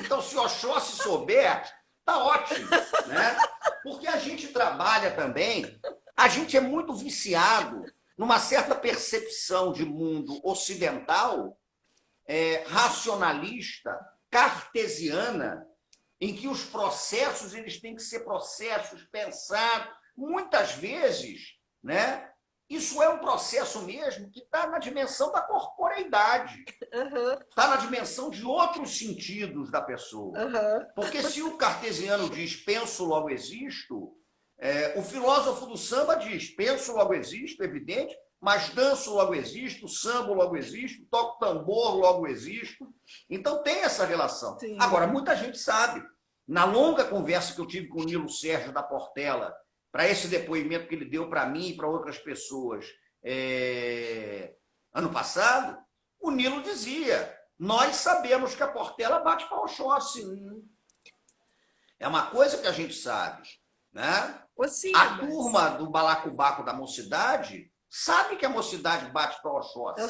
Então, se Oxóssi souber, tá ótimo, né? Porque a gente trabalha também, a gente é muito viciado numa certa percepção de mundo ocidental, racionalista, cartesiana, em que os processos eles têm que ser processos pensados. Muitas vezes, né, isso é um processo mesmo que está na dimensão da corporeidade, está na dimensão de outros sentidos da pessoa. Porque se o cartesiano diz penso, logo existo, o filósofo do samba diz penso, logo existo, evidente, mas danço, logo existo, sambo, logo existo, toco tambor, logo existo. Então tem essa relação. Sim. Agora, muita gente sabe. Na longa conversa que eu tive com o Nilo Sérgio da Portela, para esse depoimento que ele deu para mim e para outras pessoas ano passado, o Nilo dizia: nós sabemos que a Portela bate para Oxóssi. É uma coisa que a gente sabe, né? A turma do balacobaco da mocidade sabe que a mocidade bate para Oxóssi.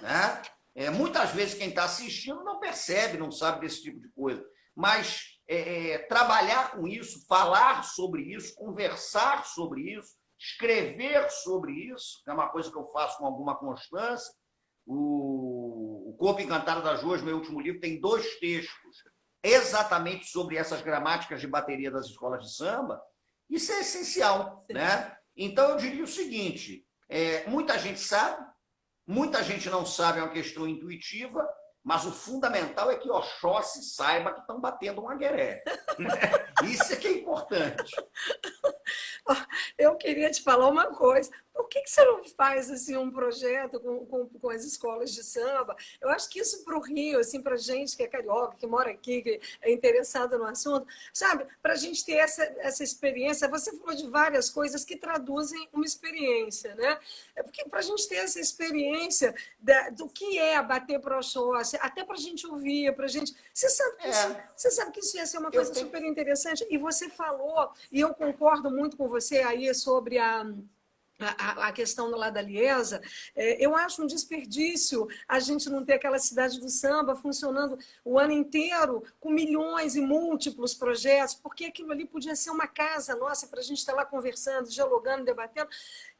Né? Muitas vezes quem está assistindo não percebe, não sabe desse tipo de coisa. Mas trabalhar com isso, falar sobre isso, conversar sobre isso, escrever sobre isso, que é uma coisa que eu faço com alguma constância. O Corpo Encantado das Ruas, meu último livro, tem 2 textos exatamente sobre essas gramáticas de bateria das escolas de samba. Isso é essencial, né? Então, eu diria o seguinte: muita gente sabe, muita gente não sabe, é uma questão intuitiva, mas o fundamental é que Oxóssi saiba que estão batendo um agueré. Isso é que é importante. Eu queria te falar uma coisa. Por que você não faz assim, um projeto com as escolas de samba? Eu acho que isso para o Rio, assim, para a gente que é carioca, que mora aqui, que é interessado no assunto, sabe? Para a gente ter essa experiência. Você falou de várias coisas que traduzem uma experiência, né? Porque para a gente ter essa experiência do que é bater para o Oxóssi, até para a gente ouvir, para a gente... Você sabe que isso ia ser uma coisa super interessante. E você falou, e eu concordo muito com você aí sobre a questão lá da Liesa. Eu acho um desperdício a gente não ter aquela cidade do samba funcionando o ano inteiro com milhões e múltiplos projetos, porque aquilo ali podia ser uma casa nossa para a gente estar lá conversando, dialogando, debatendo.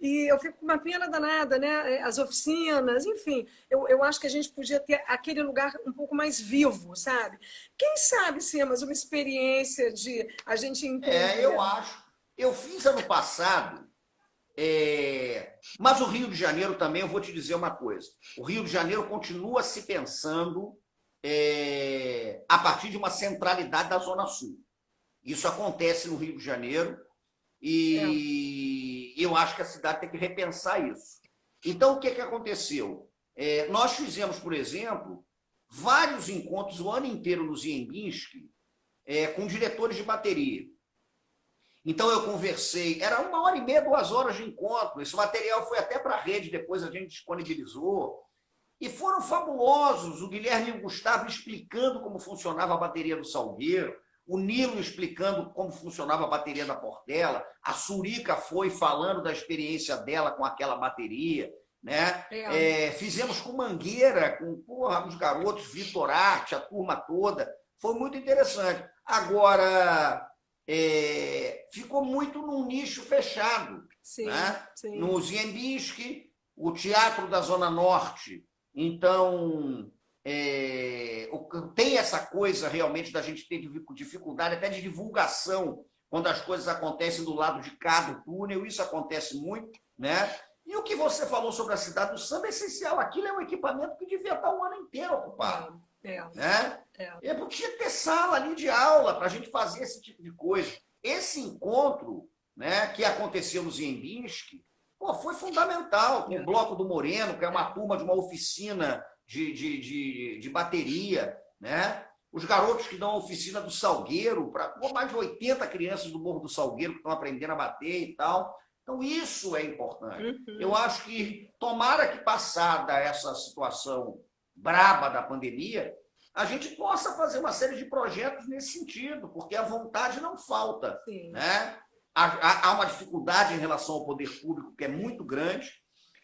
E eu fico com uma pena danada, né? As oficinas, enfim. Eu acho que a gente podia ter aquele lugar um pouco mais vivo, sabe? Quem sabe, Simas, uma experiência de a gente entender. Eu acho. Eu fiz ano passado. Mas o Rio de Janeiro também, eu vou te dizer uma coisa: o Rio de Janeiro continua se pensando a partir de uma centralidade da Zona Sul. Isso acontece no Rio de Janeiro e eu acho que a cidade tem que repensar isso. Então, o que aconteceu? Nós fizemos, por exemplo, vários encontros o ano inteiro no Ziembinski com diretores de bateria. Então, eu conversei, era 1h30, 2 horas de encontro. Esse material foi até para a rede, depois a gente disponibilizou. E foram fabulosos, o Guilherme e o Gustavo explicando como funcionava a bateria do Salgueiro, o Nilo explicando como funcionava a bateria da Portela, a Surica foi falando da experiência dela com aquela bateria, né? Fizemos com Mangueira, com os garotos, Vitor Arte, a turma toda, foi muito interessante. Agora, ficou muito num nicho fechado, Sim, né? sim. No Ziembinski, o Teatro da Zona Norte, então tem essa coisa realmente da gente ter dificuldade até de divulgação quando as coisas acontecem do lado de cá do túnel, isso acontece muito, né? E o que você falou sobre a cidade do samba é essencial. Aquilo é um equipamento que devia estar o ano inteiro ocupado. Né? Porque tinha que ter sala ali de aula para a gente fazer esse tipo de coisa. Esse encontro, né, que aconteceu no Ziembinski, foi fundamental, com o Bloco do Moreno, que é uma turma de uma oficina de bateria, né? Os garotos que dão a oficina do Salgueiro, para mais de 80 crianças do Morro do Salgueiro que estão aprendendo a bater e tal. Então, isso é importante. Eu acho que, tomara que, passada essa situação braba da pandemia, a gente possa fazer uma série de projetos nesse sentido, porque a vontade não falta. Né? Há uma dificuldade em relação ao poder público que é muito grande.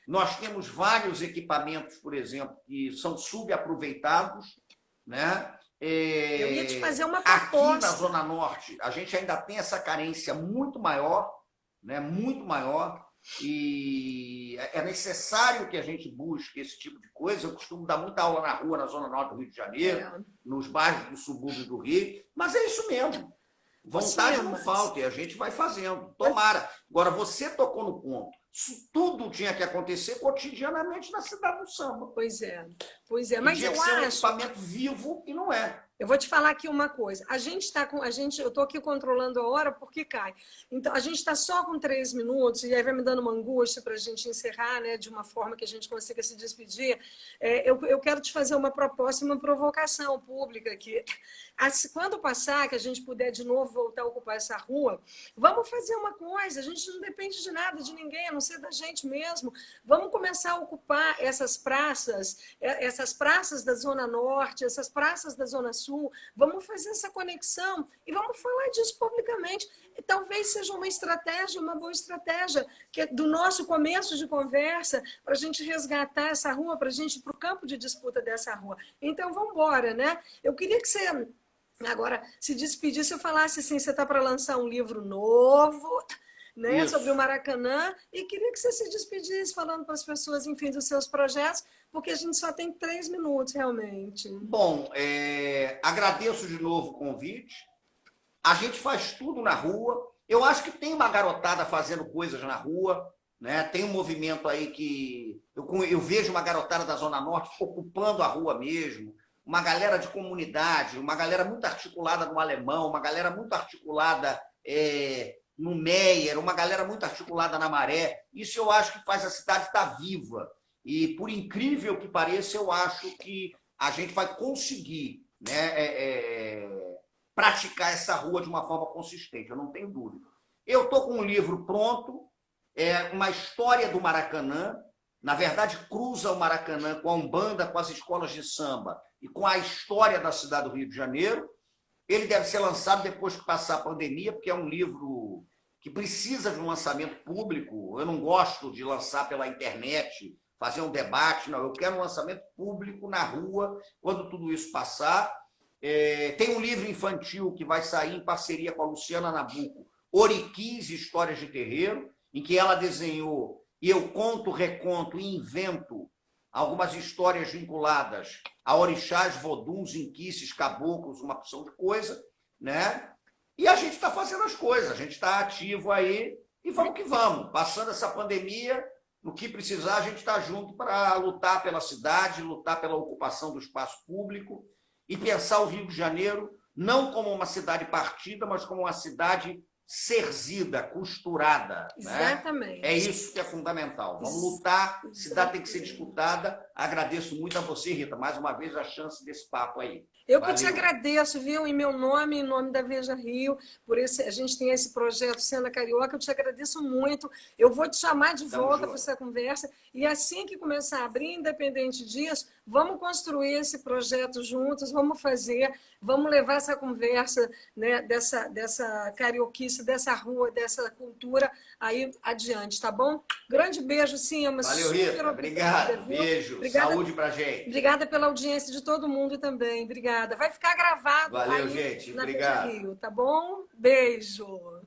Nós temos vários equipamentos, por exemplo, que são subaproveitados. Né? Eu ia te fazer uma proposta. Aqui na Zona Norte, a gente ainda tem essa carência muito maior, né? Muito maior, e é necessário que a gente busque esse tipo de coisa. Eu costumo dar muita aula na rua, na Zona Norte do Rio de Janeiro, nos bairros do subúrbio do Rio, mas é isso mesmo. Vontade não falta, e a gente vai fazendo. Tomara. Agora, você tocou no ponto. Isso tudo tinha que acontecer cotidianamente na cidade do samba. Pois é. Mas tinha que ser um equipamento vivo e não é. Eu vou te falar aqui uma coisa. Eu estou aqui controlando a hora porque cai. Então, a gente está só com 3 minutos, e aí vai me dando uma angústia para a gente encerrar, né, de uma forma que a gente consiga se despedir. Eu quero te fazer uma proposta, uma provocação pública aqui. Quando passar, que a gente puder de novo voltar a ocupar essa rua, vamos fazer uma coisa. A gente não depende de nada, de ninguém, a não ser da gente mesmo. Vamos começar a ocupar essas praças da Zona Norte, essas praças da Zona Sul. Vamos fazer essa conexão e vamos falar disso publicamente. E talvez seja uma estratégia, uma boa estratégia, que é do nosso começo de conversa, para a gente resgatar essa rua, para a gente ir para o campo de disputa dessa rua. Então, vamos embora, né? Eu queria que você agora se despedisse, eu falasse assim, você está para lançar um livro novo, né, sobre o Maracanã, e queria que você se despedisse falando para as pessoas, enfim, dos seus projetos, porque a gente só tem 3 minutos, realmente. Bom, agradeço de novo o convite. A gente faz tudo na rua. Eu acho que tem uma garotada fazendo coisas na rua, né? Tem um movimento aí que... Eu vejo uma garotada da Zona Norte ocupando a rua mesmo, uma galera de comunidade, uma galera muito articulada no Alemão, uma galera muito articulada no Meier, uma galera muito articulada na Maré. Isso eu acho que faz a cidade estar viva. E, por incrível que pareça, eu acho que a gente vai conseguir, né, praticar essa rua de uma forma consistente, eu não tenho dúvida. Eu estou com um livro pronto, uma história do Maracanã, na verdade, cruza o Maracanã com a Umbanda, com as escolas de samba e com a história da cidade do Rio de Janeiro. Ele deve ser lançado depois que passar a pandemia, porque é um livro que precisa de um lançamento público. Eu não gosto de lançar pela internet, fazer um debate, não. Eu quero um lançamento público na rua, quando tudo isso passar. Tem um livro infantil que vai sair em parceria com a Luciana Nabuco, Oriquis, Histórias de Terreiro, em que ela desenhou, e eu conto, reconto e invento algumas histórias vinculadas a orixás, voduns, inquices, caboclos, uma opção de coisa, né? E a gente está fazendo as coisas, a gente está ativo aí, e vamos que vamos. Passando essa pandemia, no que precisar, a gente está junto para lutar pela cidade, lutar pela ocupação do espaço público e pensar o Rio de Janeiro não como uma cidade partida, mas como uma cidade serzida, costurada. Exatamente. Né? É isso que é fundamental. Vamos lutar, cidade tem que ser disputada. Agradeço muito a você, Rita, mais uma vez a chance desse papo aí. Eu que te agradeço, viu, em meu nome, em nome da Veja Rio, por esse, a gente tem esse projeto Cena Carioca, eu te agradeço muito. Eu vou te chamar de volta para essa conversa e assim que começar a abrir, independente disso, vamos construir esse projeto juntos, vamos fazer, vamos levar essa conversa, né, dessa carioquice, dessa rua, dessa cultura aí adiante, tá bom? Grande beijo, Simas. Valeu, Rita. Obrigado. Beijo. Obrigada, saúde pra gente. Obrigada pela audiência de todo mundo também. Obrigada. Vai ficar gravado. Valeu, aí gente. na Obrigado. Veja Rio, tá bom? Beijo.